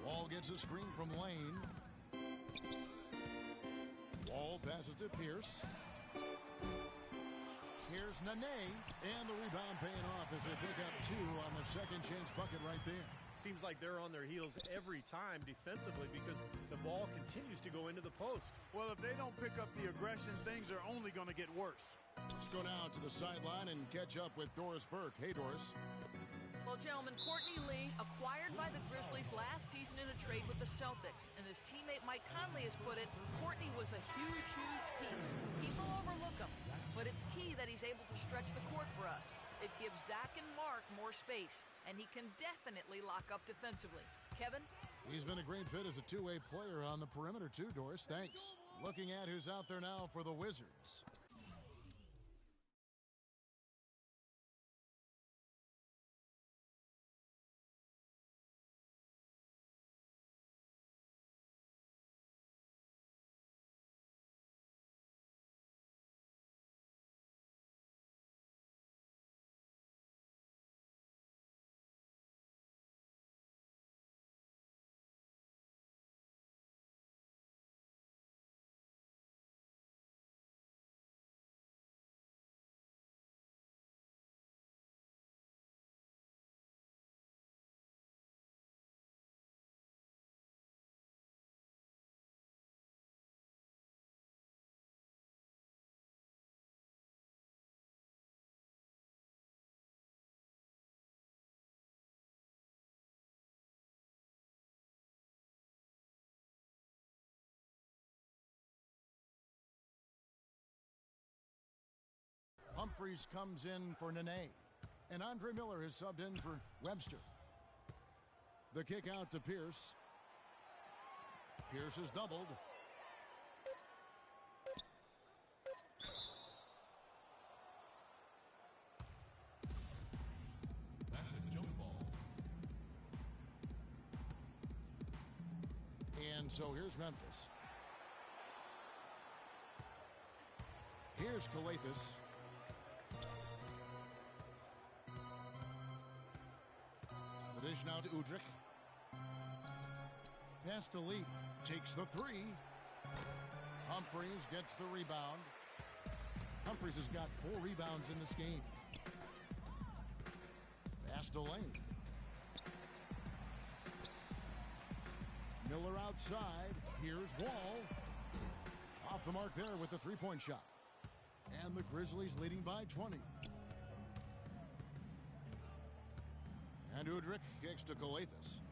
Wall gets a screen from Lane. Wall passes to Pierce. Here's Nene. And the rebound paying off as they pick up 2 on the second chance bucket right there. Seems like they're on their heels every time defensively because the ball continues to go into the post. Well, if they don't pick up the aggression, things are only going to get worse. Let's go now to the sideline and catch up with Doris Burke. Hey, Doris. Well, gentlemen, Courtney Lee, acquired by the Grizzlies last season in a trade with the Celtics. And as teammate Mike Conley has put it, Courtney was a huge, huge piece. People overlook him, but it's key that he's able to stretch the court for us. It gives Zach and Mark more space, and he can definitely lock up defensively. Kevin? He's been a great fit as a 2-way player on the perimeter, too, Doris. Thanks. Looking at who's out there now for the Wizards. Humphries comes in for Nene. And Andre Miller has subbed in for Webster. The kick out to Pierce. Pierce is doubled. That's a jump ball. And so here's Memphis. Here's Calathis. The dish now to Udrich. Pass to Lee. Takes the three. Humphries gets the rebound. Humphries has got 4 rebounds in this game. Pass to Lane. Miller outside. Here's Wall. Off the mark there with the three-point shot. And the Grizzlies leading by 20. And Udrich kicks to Calathis.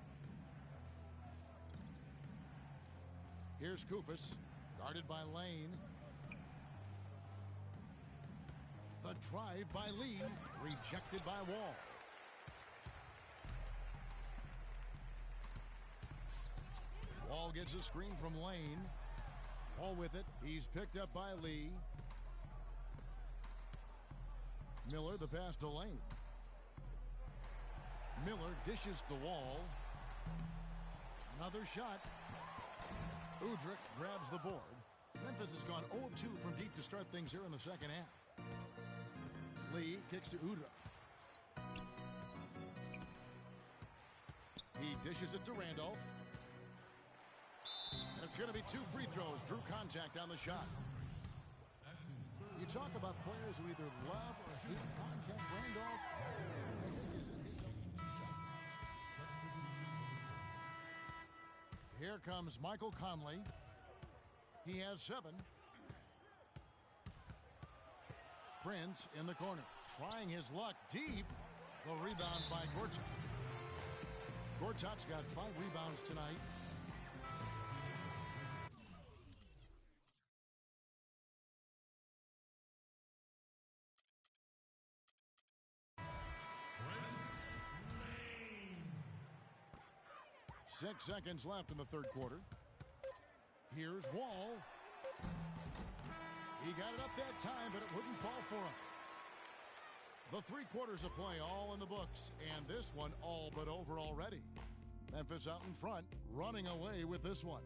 Here's Koufos, guarded by Lane. The drive by Lee, rejected by Wall. Wall gets a screen from Lane. Wall with it. He's picked up by Lee. Miller, the pass to Lane. Miller dishes the Wall. Another shot. Udrich grabs the board. Memphis has gone 0 of 2 from deep to start things here in the second half. Lee kicks to Udrich. He dishes it to Randolph. And it's going to be 2 free throws. Drew contact on the shot. You talk about players who either love or hate contact. Randolph, I think, is in his own 2 shots. Here comes Michael Conley. He has 7. Prince in the corner, trying his luck deep. The rebound by Gortat. Gortat's got 5 rebounds tonight. Lane. 6 seconds left in the third quarter. Here's Wall. He got it up that time, but it wouldn't fall for him. The 3 quarters of play all in the books, and this one all but over already. Memphis out in front, running away with this one.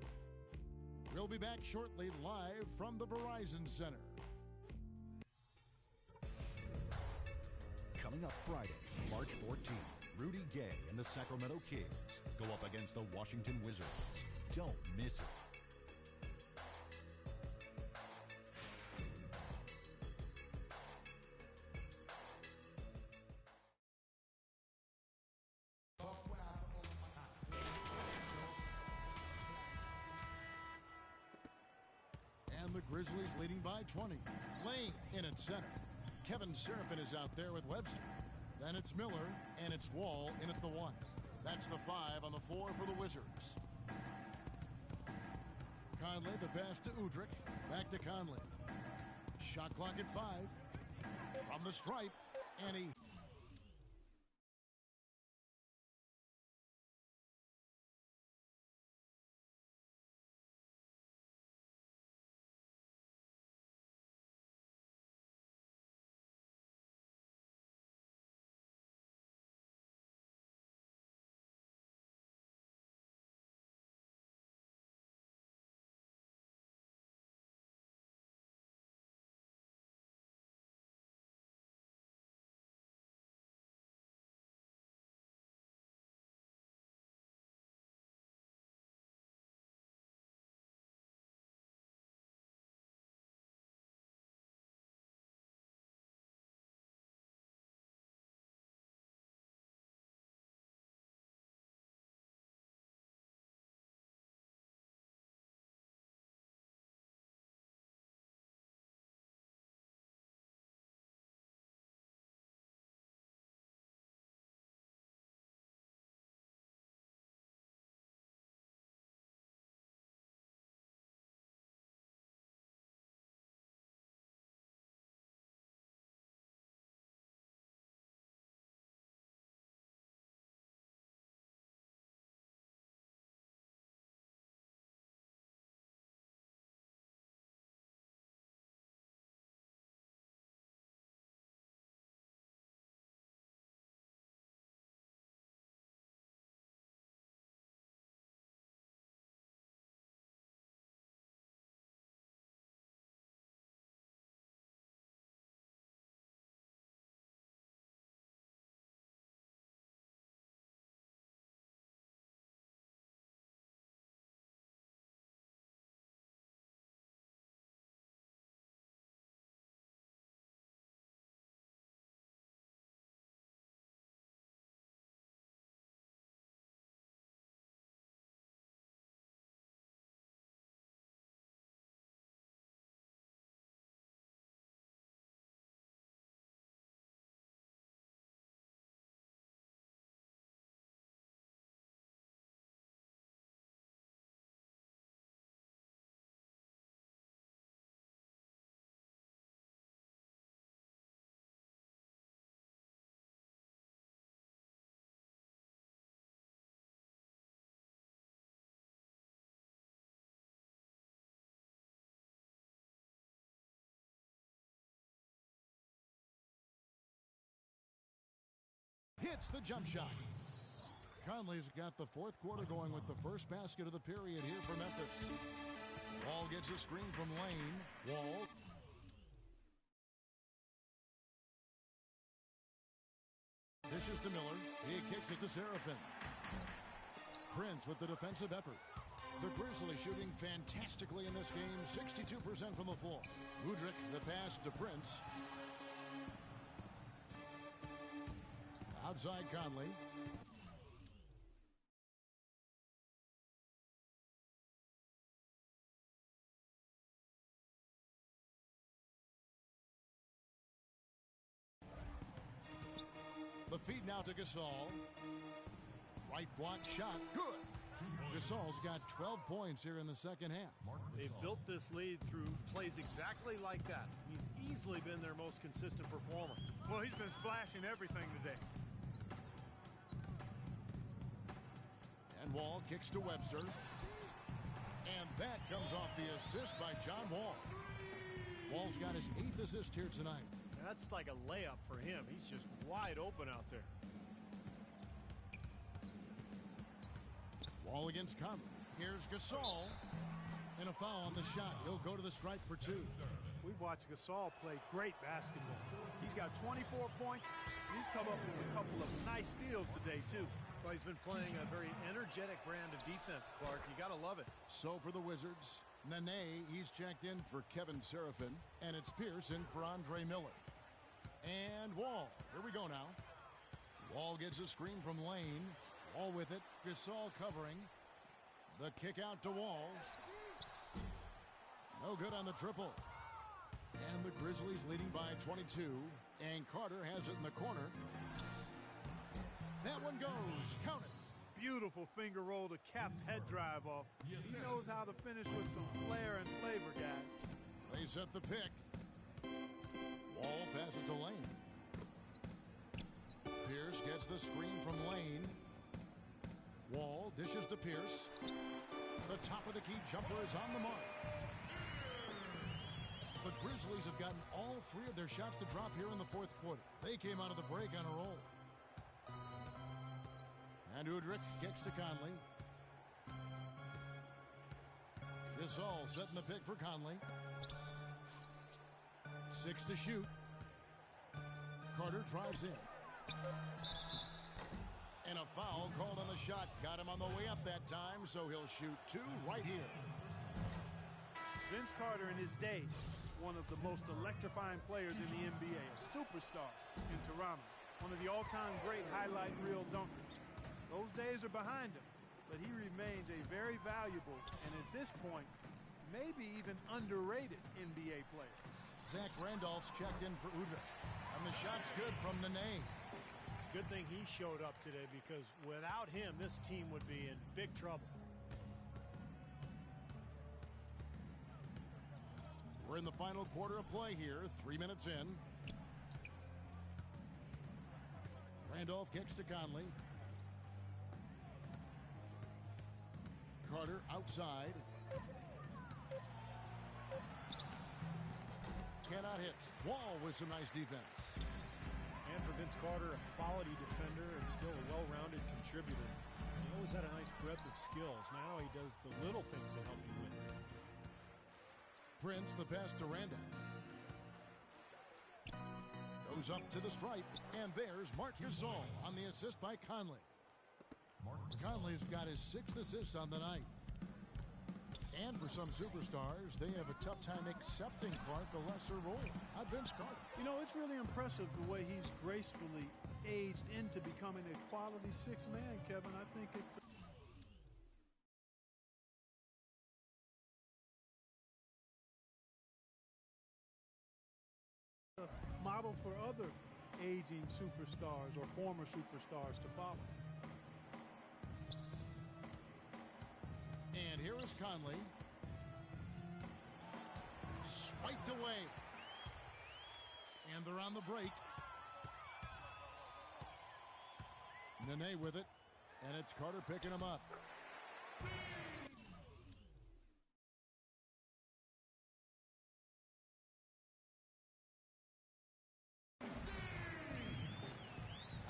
We'll be back shortly live from the Verizon Center. Coming up Friday, March 14th, Rudy Gay and the Sacramento Kings go up against the Washington Wizards. Don't miss it. And the Grizzlies leading by 20. Lane in at center. Kevin Seraphin is out there with Webster. Then it's Miller, and it's Wall in at the 1. That's the 5 on the 4 for the Wizards. Conley, the pass to Udrich. Back to Conley. Shot clock at 5. From the stripe, and he hits the jump shot. Conley's got the fourth quarter going with the first basket of the period here for Memphis. Wall gets a screen from Lane. Wall. Dishes to Miller. He kicks it to Seraphin. Prince with the defensive effort. The Grizzlies shooting fantastically in this game, 62% from the floor. Udrih, the pass to Prince. Outside Conley. The feed now to Gasol. Right block shot. Good. Gasol's got 12 points here in the second half. They've built this lead through plays exactly like that. He's easily been their most consistent performer. Well, he's been splashing everything today. And Wall kicks to Webster. And that comes off the assist by John Wall. Wall's got his 8th assist here tonight. That's like a layup for him. He's just wide open out there. Wall against Conley. Here's Gasol. And a foul on the shot. He'll go to the stripe for 2. We've watched Gasol play great basketball. He's got 24 points. He's come up with a couple of nice steals today, too. Well, he's been playing a very energetic brand of defense, Clark. You got to love it. So for the Wizards, Nene, he's checked in for Kevin Seraphin. And it's Pierce in for Andre Miller. And Wall. Here we go now. Wall gets a screen from Lane. Wall with it. Gasol covering. The kick out to Wall. No good on the triple. And the Grizzlies leading by 22. And Carter has it in the corner. That one goes. Count it. Beautiful finger roll to Cap's head drive off. He knows how to finish with some flair and flavor, guys. They set the pick. Wall passes to Lane. Pierce gets the screen from Lane. Wall dishes to Pierce. The top of the key jumper is on the mark. The Grizzlies have gotten all 3 of their shots to drop here in the fourth quarter. They came out of the break on a roll. And Udrih kicks to Conley. Gasol setting the pick for Conley. 6 to shoot. Carter drives in. And a foul called on the shot. Got him on the way up that time, so he'll shoot 2 right here. Vince Carter in his day, one of the most electrifying players in the NBA, a superstar in Toronto, one of the all-time great highlight reel dunkers. Those days are behind him, but he remains a very valuable and at this point, maybe even underrated NBA player. Zach Randolph's checked in for Udrih. And the shot's good from Nene. It's a good thing he showed up today because without him, this team would be in big trouble. We're in the final quarter of play here, 3 minutes in. Randolph kicks to Conley. Carter outside. Cannot hit. Wall with some nice defense. And for Vince Carter, a quality defender and still a well-rounded contributor. He always had a nice breadth of skills. Now he does the little things that help you win. Prince, the pass to Randolph. Goes up to the stripe, and there's Marc Gasol on the assist by Conley. Conley's got his 6th assist on the night. And for some superstars, they have a tough time accepting Clark a lesser role. Not Vince Carter. You know, it's really impressive the way he's gracefully aged into becoming a quality 6th man, Kevin. I think it's a model for other aging superstars or former superstars to follow. And here is Conley. Swiped away. And they're on the break. Nene with it. And it's Carter picking him up.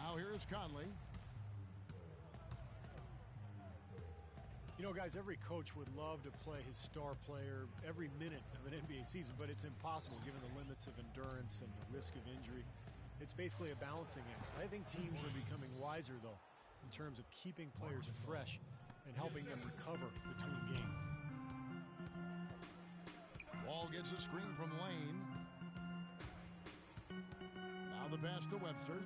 Now here's Here's Conley. You know, guys, every coach would love to play his star player every minute of an NBA season, but it's impossible given the limits of endurance and the risk of injury. It's basically a balancing act. I think teams are becoming wiser, though, in terms of keeping players fresh and helping them recover between games. Wall gets a screen from Lane. Now the pass to Webster.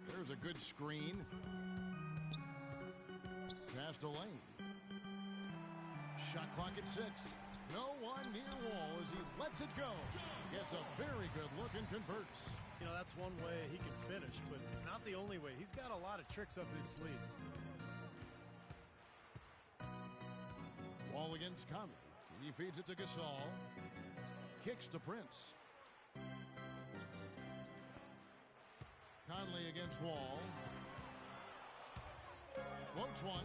There's a good screen. Pass to Lane. Shot clock at 6. No one near Wall as he lets it go. Gets a very good look and converts. You know, that's one way he can finish, but not the only way. He's got a lot of tricks up his sleeve. Wall against Conley. He feeds it to Gasol. Kicks to Prince. Conley against Wall. Floats one.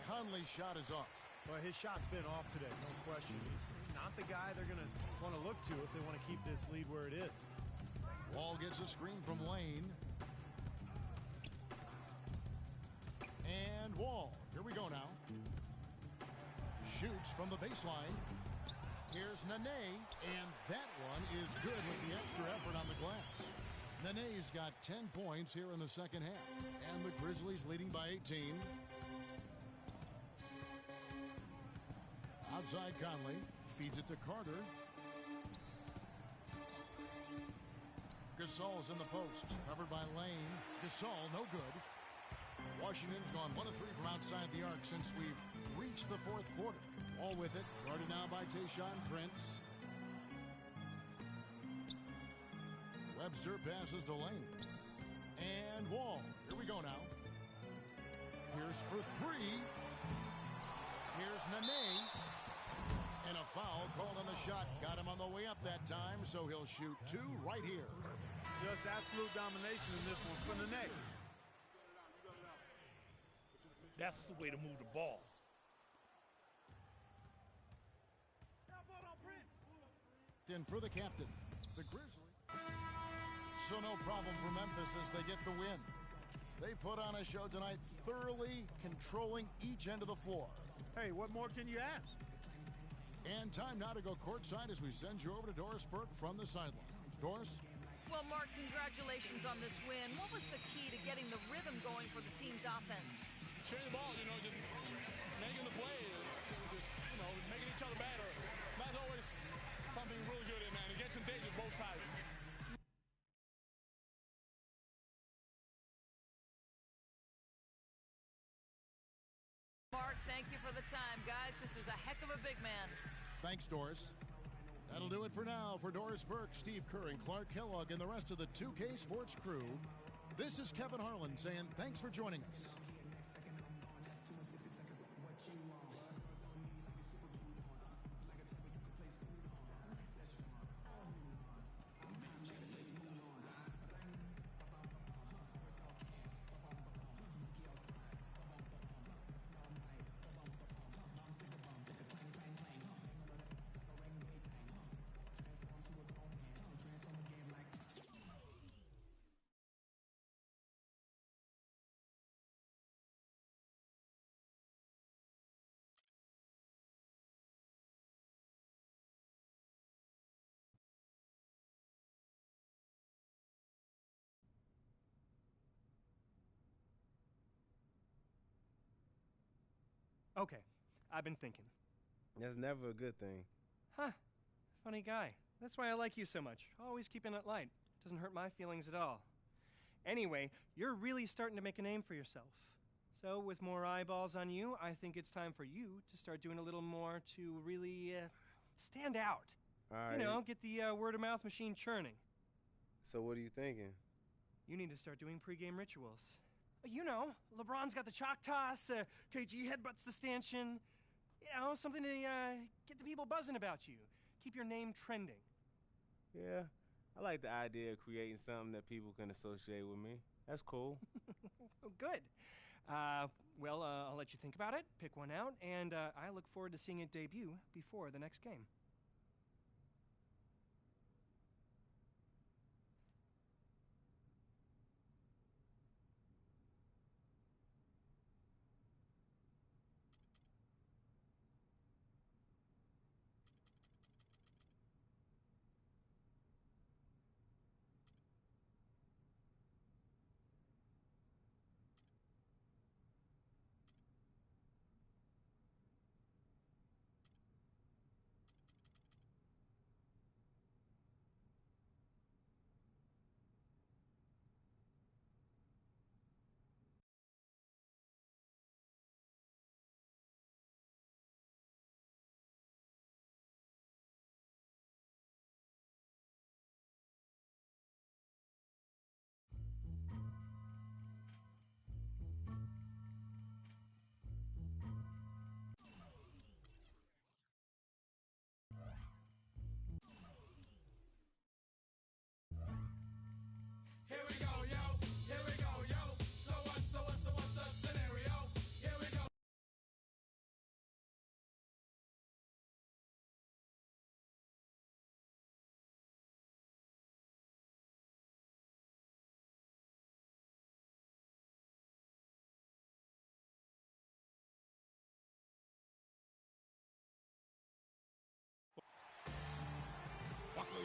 Conley's shot is off. Well, his shot's been off today, no question. He's not the guy they're going to want to look to if they want to keep this lead where it is. Wall gets a screen from Lane. And Wall. Here we go now. Shoots from the baseline. Here's Nene. And that one is good with the extra effort on the glass. Nene's got 10 points here in the second half. And the Grizzlies leading by 18. Outside Conley. Feeds it to Carter. Gasol's in the post. Covered by Lane. Gasol, no good. Washington's gone 1 of 3 from outside the arc since we've reached the fourth quarter. Wall with it. Guarded now by Tayshaun Prince. Webster passes to Lane. And Wall. Here we go now. Here's for 3. Here's Nene. And a foul called on the shot. Got him on the way up that time, so he'll shoot 2 right here. Just absolute domination in this one for Nene. That's the way to move the ball. In for the captain, the Grizzlies. So no problem for Memphis as they get the win. They put on a show tonight, thoroughly controlling each end of the floor. Hey, what more can you ask? And time now to go courtside as we send you over to Doris Burke from the sideline. Doris? Well, Mark, congratulations on this win. What was the key to getting the rhythm going for the team's offense? Sharing the ball, just making the play, just, making each other better. That's always something really good in, man. It gets contagious both sides. Mark, thank you for the time. Guys, this is a heck of a big man. Thanks, Doris. That'll do it for now. For Doris Burke, Steve Kerr, and Clark Kellogg, and the rest of the 2K Sports crew, this is Kevin Harlan saying thanks for joining us. Okay, I've been thinking. That's never a good thing. Huh, funny guy. That's why I like you so much. Always keeping it light. Doesn't hurt my feelings at all. Anyway, you're really starting to make a name for yourself. So with more eyeballs on you, I think it's time for you to start doing a little more to really stand out. All right. Get the word-of-mouth machine churning. So what are you thinking? You need to start doing pregame rituals. LeBron's got the chalk toss, KG headbutts the stanchion. Something to get the people buzzing about you. Keep your name trending. Yeah, I like the idea of creating something that people can associate with me. That's cool. Oh, good. I'll let you think about it, pick one out, and I look forward to seeing it debut before the next game.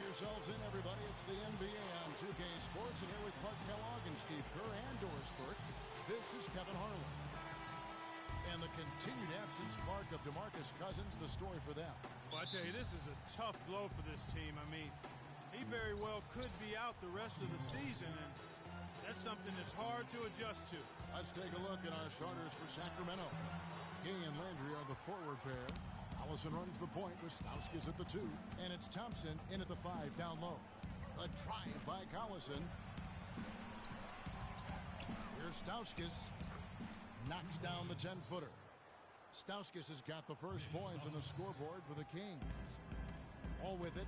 yourselves in, everybody. It's the NBA on 2K Sports, and here with Clark Kellogg and Steve Kerr and Doris Burke, this is Kevin Harlan. And the continued absence, Clark, of DeMarcus Cousins, the story for them. Well, I tell you, this is a tough blow for this team. I mean, he very well could be out the rest of the season, and that's something that's hard to adjust to. Let's take a look at our starters for Sacramento. Gay and Landry are the forward pair. Allison runs the point with Stauskas at the 2, and it's Thompson in at the 5 down low. A drive by Collison. Here's Stauskas. Knocks down the 10-footer. Stauskas has got the first points on the scoreboard for the Kings. All with it.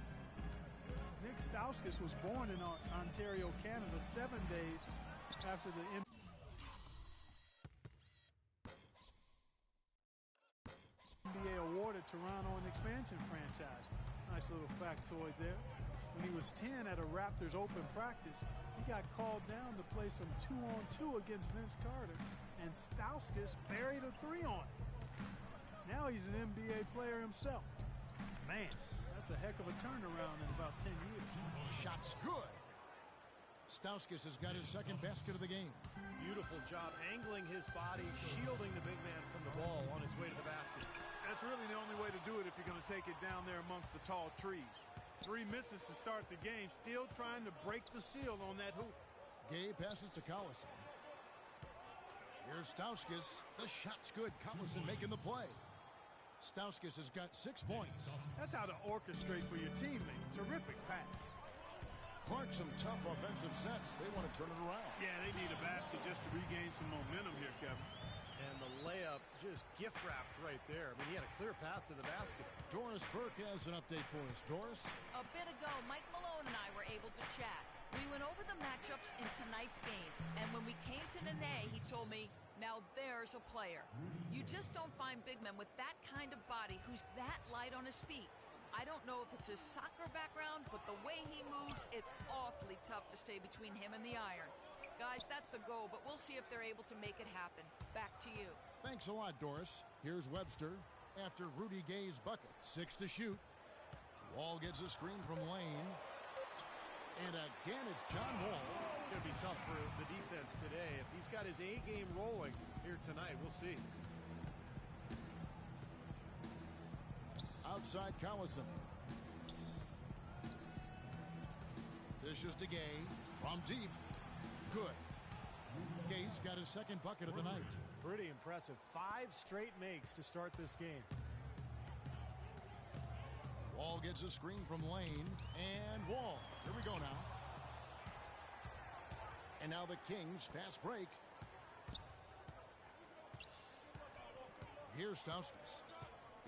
Nick Stauskas was born in Ontario, Canada, 7 days after the NBA awarded Toronto an expansion franchise. Nice little factoid there. When he was 10 at a Raptors open practice, he got called down to play some 2-on-2 against Vince Carter, and Stauskas buried a 3 on it. Now he's an NBA player himself. Man, that's a heck of a turnaround in about 10 years. Shot's good. Stauskas has got his second basket of the game. Beautiful job angling his body, shielding the big man from the ball on his way to the basket. That's really the only way to do it if you're going to take it down there amongst the tall trees. 3 misses to start the game, still trying to break the seal on that hoop. Gay passes to Collison. Here's Stauskas. The shot's good. Collison making the play. Stauskas has got 6 points. That's how to orchestrate for your teammate. Terrific pass. Clark, some tough offensive sets. They want to turn it around. Yeah, they need a basket just to regain some momentum here, Kevin. And the layup just gift-wrapped right there. I mean, he had a clear path to the basket. Doris Burke has an update for us. Doris? A bit ago, Mike Malone and I were able to chat. We went over the matchups in tonight's game, and when we came to Nene, he told me, now there's a player. You just don't find big men with that kind of body who's that light on his feet. I don't know if it's his soccer background, but the way he moves, it's awfully tough to stay between him and the iron. Guys, that's the goal, but we'll see if they're able to make it happen. Back to you. Thanks a lot, Doris. Here's Webster after Rudy Gay's bucket. 6 to shoot. Wall gets a screen from Lane. And again, it's John Wall. It's going to be tough for the defense today. If he's got his A game rolling here tonight, we'll see. Outside Collison. Dishes to Gay from deep. Good. Gay's got his second bucket of the night. Pretty impressive. 5 straight makes to start this game. Wall gets a screen from Lane. And Wall. Here we go now. And now the Kings fast break. Here's Stauskas.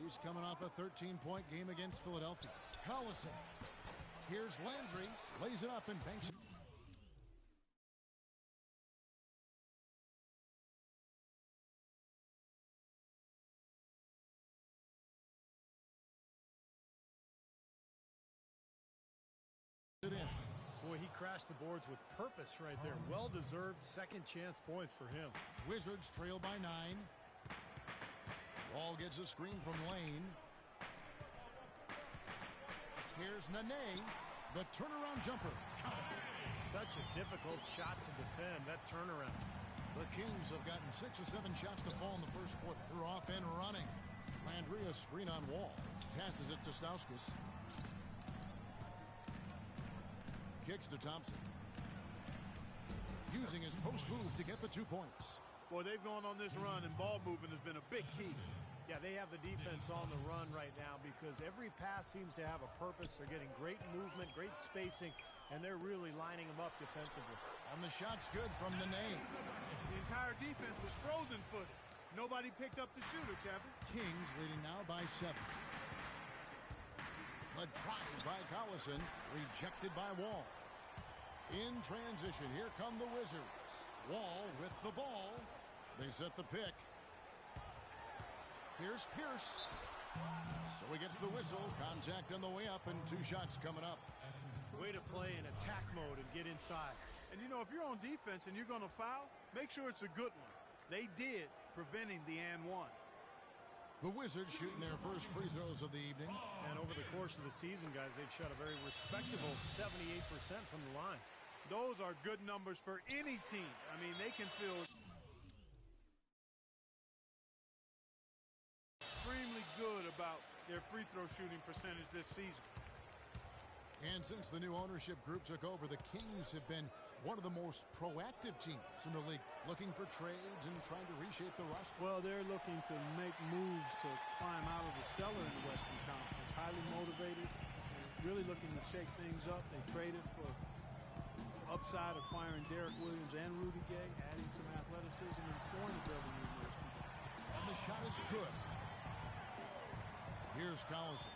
He's coming off a 13-point game against Philadelphia. Collison. Here's Landry. Lays it up and banks it. Boy, he crashed the boards with purpose right there. Well-deserved second chance points for him. Wizards trail by 9. Wall gets a screen from Lane. Here's Nene. The turnaround jumper. Such a difficult shot to defend, that turnaround. The Kings have gotten 6 or 7 shots to fall in the first quarter. They're off and running. Landry, a screen on Wall. Passes it to Stauskas. Kicks to Thompson. Using his post move to get the 2 points. Boy, they've gone on this run, and ball movement has been a big key. Yeah, they have the defense on the run right now because every pass seems to have a purpose. They're getting great movement, great spacing, and they're really lining them up defensively. And the shot's good from Nene. The entire defense was frozen-footed. Nobody picked up the shooter, Kevin. Kings leading now by 7. The drive by Collison, rejected by Wall. In transition, here come the Wizards. Wall with the ball. They set the pick. Here's Pierce. So he gets the whistle. Contact on the way up and 2 shots coming up. Way to play in attack mode and get inside. And you know, if you're on defense and you're going to foul, make sure it's a good one. They did, preventing the and one. The Wizards shooting their first free throws of the evening. And over the course of the season, guys, they've shot a very respectable 78% from the line. Those are good numbers for any team. I mean, they can feel extremely good about their free throw shooting percentage this season. And since the new ownership group took over, the Kings have been one of the most proactive teams in the league, looking for trades and trying to reshape the roster. Well, they're looking to make moves to climb out of the cellar in the Western Conference. Highly motivated, and really looking to shake things up. They traded for upside, acquiring Derek Williams and Rudy Gay, adding some athleticism and scoring ability in those two guys. And the shot is good. Here's Collison,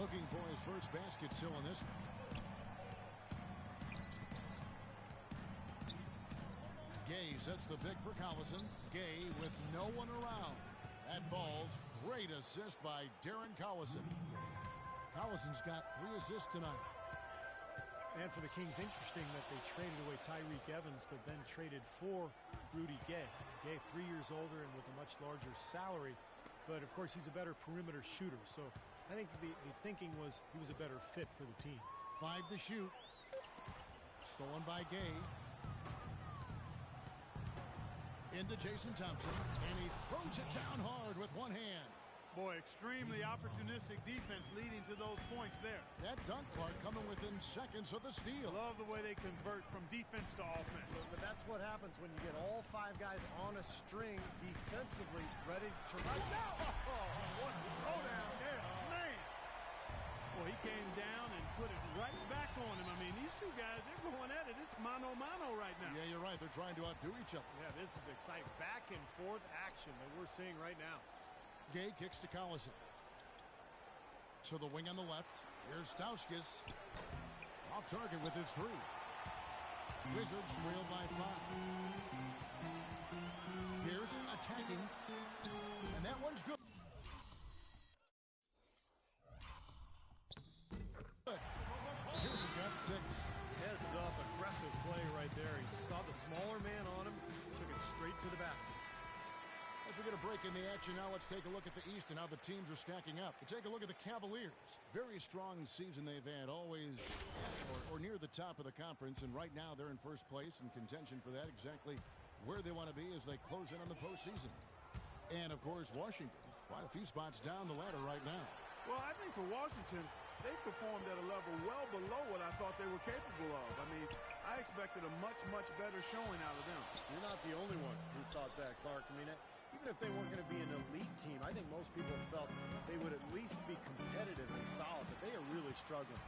looking for his first basket still in this one. Gay sets the pick for Collison. Gay with no one around. That falls. Great assist by Darren Collison. Collison's got 3 assists tonight. And for the Kings, interesting that they traded away Tyreke Evans, but then traded for Rudy Gay. Gay, 3 years older and with a much larger salary. But, of course, he's a better perimeter shooter. So I think the thinking was he was a better fit for the team. 5 to shoot. Stolen by Gay. Into Jason Thompson, and he throws it down hard with one hand. Boy, extremely opportunistic defense leading to those points there. That dunk card coming within seconds of the steal. Love the way they convert from defense to offense. But that's what happens when you get all 5 guys on a string defensively, ready to run down. Oh, what a throwdown there, man. Well, he came down and put it right back on him. I mean, these two guys, they're going at it. It's mano-mano right now. Yeah, you're right. They're trying to outdo each other. Yeah, this is exciting. Back and forth action that we're seeing right now. Gay kicks to Collison. So the wing on the left. Here's Stauskas. Off target with his 3. Wizards trail by 5. Pierce attacking. And that one's good. Pierce has got 6. Heads up, aggressive play right there. He saw the smaller man on him, took it straight to the basket. As we get a break in the action now, let's take a look at the East and how the teams are stacking up. We take a look at the Cavaliers. Very strong season they've had, always or near the top of the conference, and right now they're in first place in contention for that, exactly where they want to be as they close in on the postseason. And, of course, Washington, quite a few spots down the ladder right now. Well, I think for Washington, they performed at a level well below what I thought they were capable of. I mean, I expected a much, much better showing out of them. You're not the only one who thought that, Clark. I mean, even if they weren't going to be an elite team, I think most people felt they would at least be competitive and solid, but they are really struggling.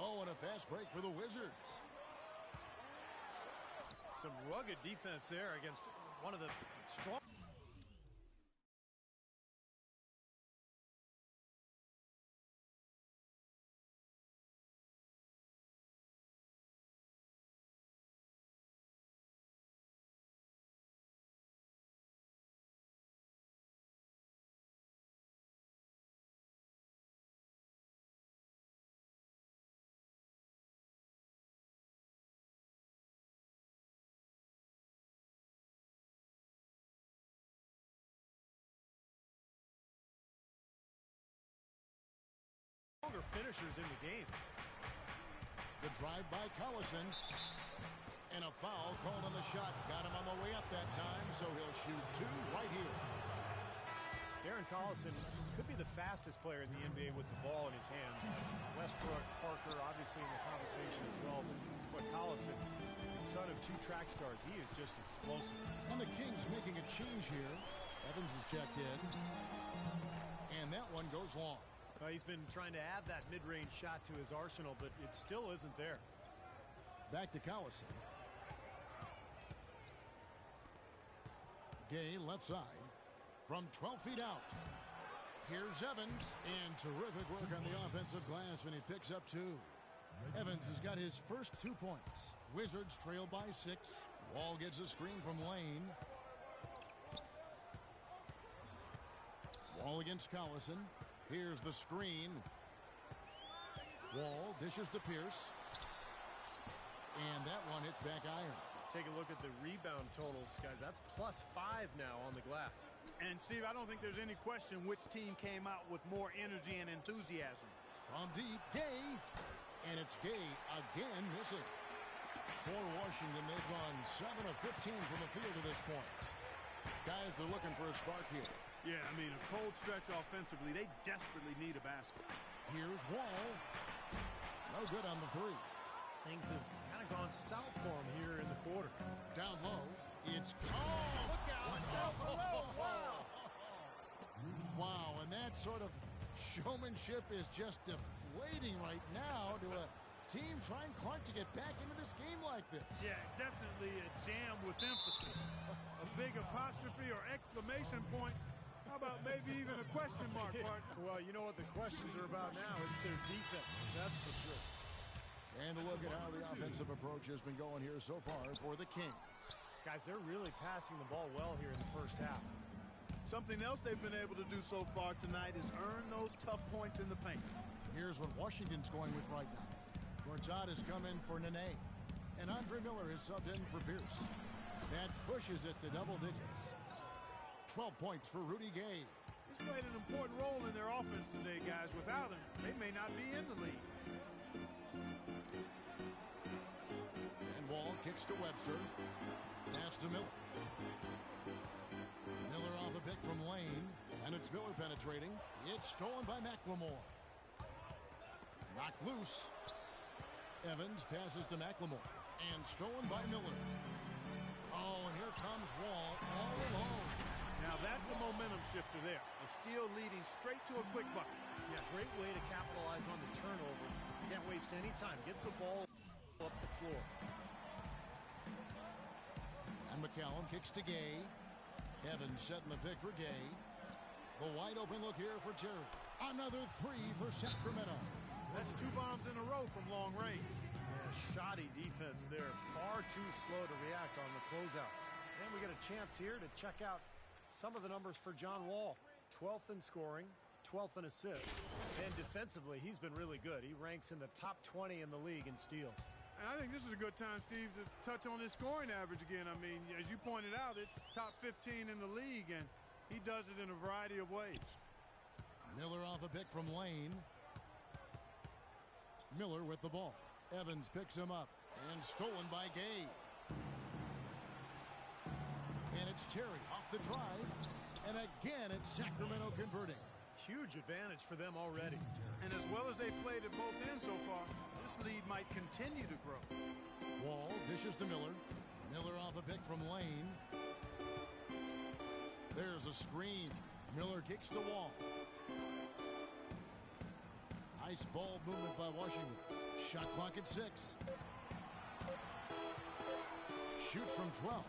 Oh, and a fast break for the Wizards. Some rugged defense there against one of the strong. Stronger finishers in the game. The drive by Collison. And a foul called on the shot. Got him on the way up that time, so he'll shoot 2 right here. Darren Collison could be the fastest player in the NBA with the ball in his hands. Westbrook, Parker, obviously in the conversation as well. But Collison, the son of 2 track stars, he is just explosive. And the Kings making a change here. Evans is checked in. And that one goes long. He's been trying to add that mid-range shot to his arsenal, but it still isn't there. Back to Collison. Gay left side from 12 feet out. Here's Evans, and terrific work on the offensive glass, and he picks up 2. Evans has got his first 2 points. Wizards trail by 6. Wall gets a screen from Lane. Wall against Collison. Here's the screen. Wall dishes to Pierce. And that one hits back iron. Take a look at the rebound totals, guys. That's +5 now on the glass. And, Steve, I don't think there's any question which team came out with more energy and enthusiasm. From deep, Gay. And it's Gay again missing. For Washington, they've gone 7 of 15 from the field to this point. Guys are looking for a spark here. Yeah, I mean, a cold stretch offensively. They desperately need a basket. Here's Wall. No good on the three. Things have kind of gone south for him here in the quarter. Down low, it's... Oh, look out! Wow, and that sort of showmanship is just deflating right now to a team trying Clark to get back into this game like this. Yeah, definitely a jam with emphasis. A big apostrophe or exclamation point. How about maybe even a question mark, partner? Well, you know what the questions are about now. It's their defense, that's for sure. And a look at how the offensive approach has been going here so far for the Kings. Guys, they're really passing the ball well here in the first half. Something else they've been able to do so far tonight is earn those tough points in the paint. Here's what Washington's going with right now. Gortat has come in for Nene, and Andre Miller has subbed in for Pierce. That pushes it to double digits. 12 points for Rudy Gay. He's played an important role in their offense today, guys. Without him, they may not be in the league. And Wall kicks to Webster. Pass to Miller. Miller off a pick from Lane, and it's Miller penetrating. It's stolen by McLemore. Knocked loose. Evans passes to McLemore, and stolen by Miller. Oh, and here comes Wall all alone. Now that's a momentum shifter there. A steal leading straight to a quick bucket. Yeah, great way to capitalize on the turnover. Can't waste any time. Get the ball up the floor. And McCallum kicks to Gay. Evans setting the pick for Gay. The wide open look here for Terry. Another three for Sacramento. That's 2 bombs in a row from long range. Yeah, shoddy defense there. Far too slow to react on the closeouts. And we get a chance here to check out some of the numbers for John Wall. 12th in scoring, 12th in assists. And defensively, he's been really good. He ranks in the top 20 in the league in steals. And I think this is a good time, Steve, to touch on his scoring average again. I mean, as you pointed out, it's top 15 in the league, and he does it in a variety of ways. Miller off a pick from Lane. Miller with the ball. Evans picks him up and stolen by Gay. And it's Terry off the drive. And again, it's Sacramento converting. Huge advantage for them already. And as well as they've played at both ends so far, this lead might continue to grow. Wall dishes to Miller. Miller off a pick from Lane. There's a screen. Miller kicks to Wall. Nice ball movement by Washington. Shot clock at 6. Shoots from 12.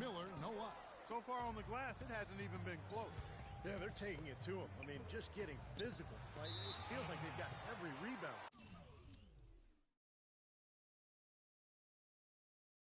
Miller, no luck. So far on the glass, it hasn't even been close. Yeah, they're taking it to him. I mean, just getting physical. Like, it feels like they've got every rebound.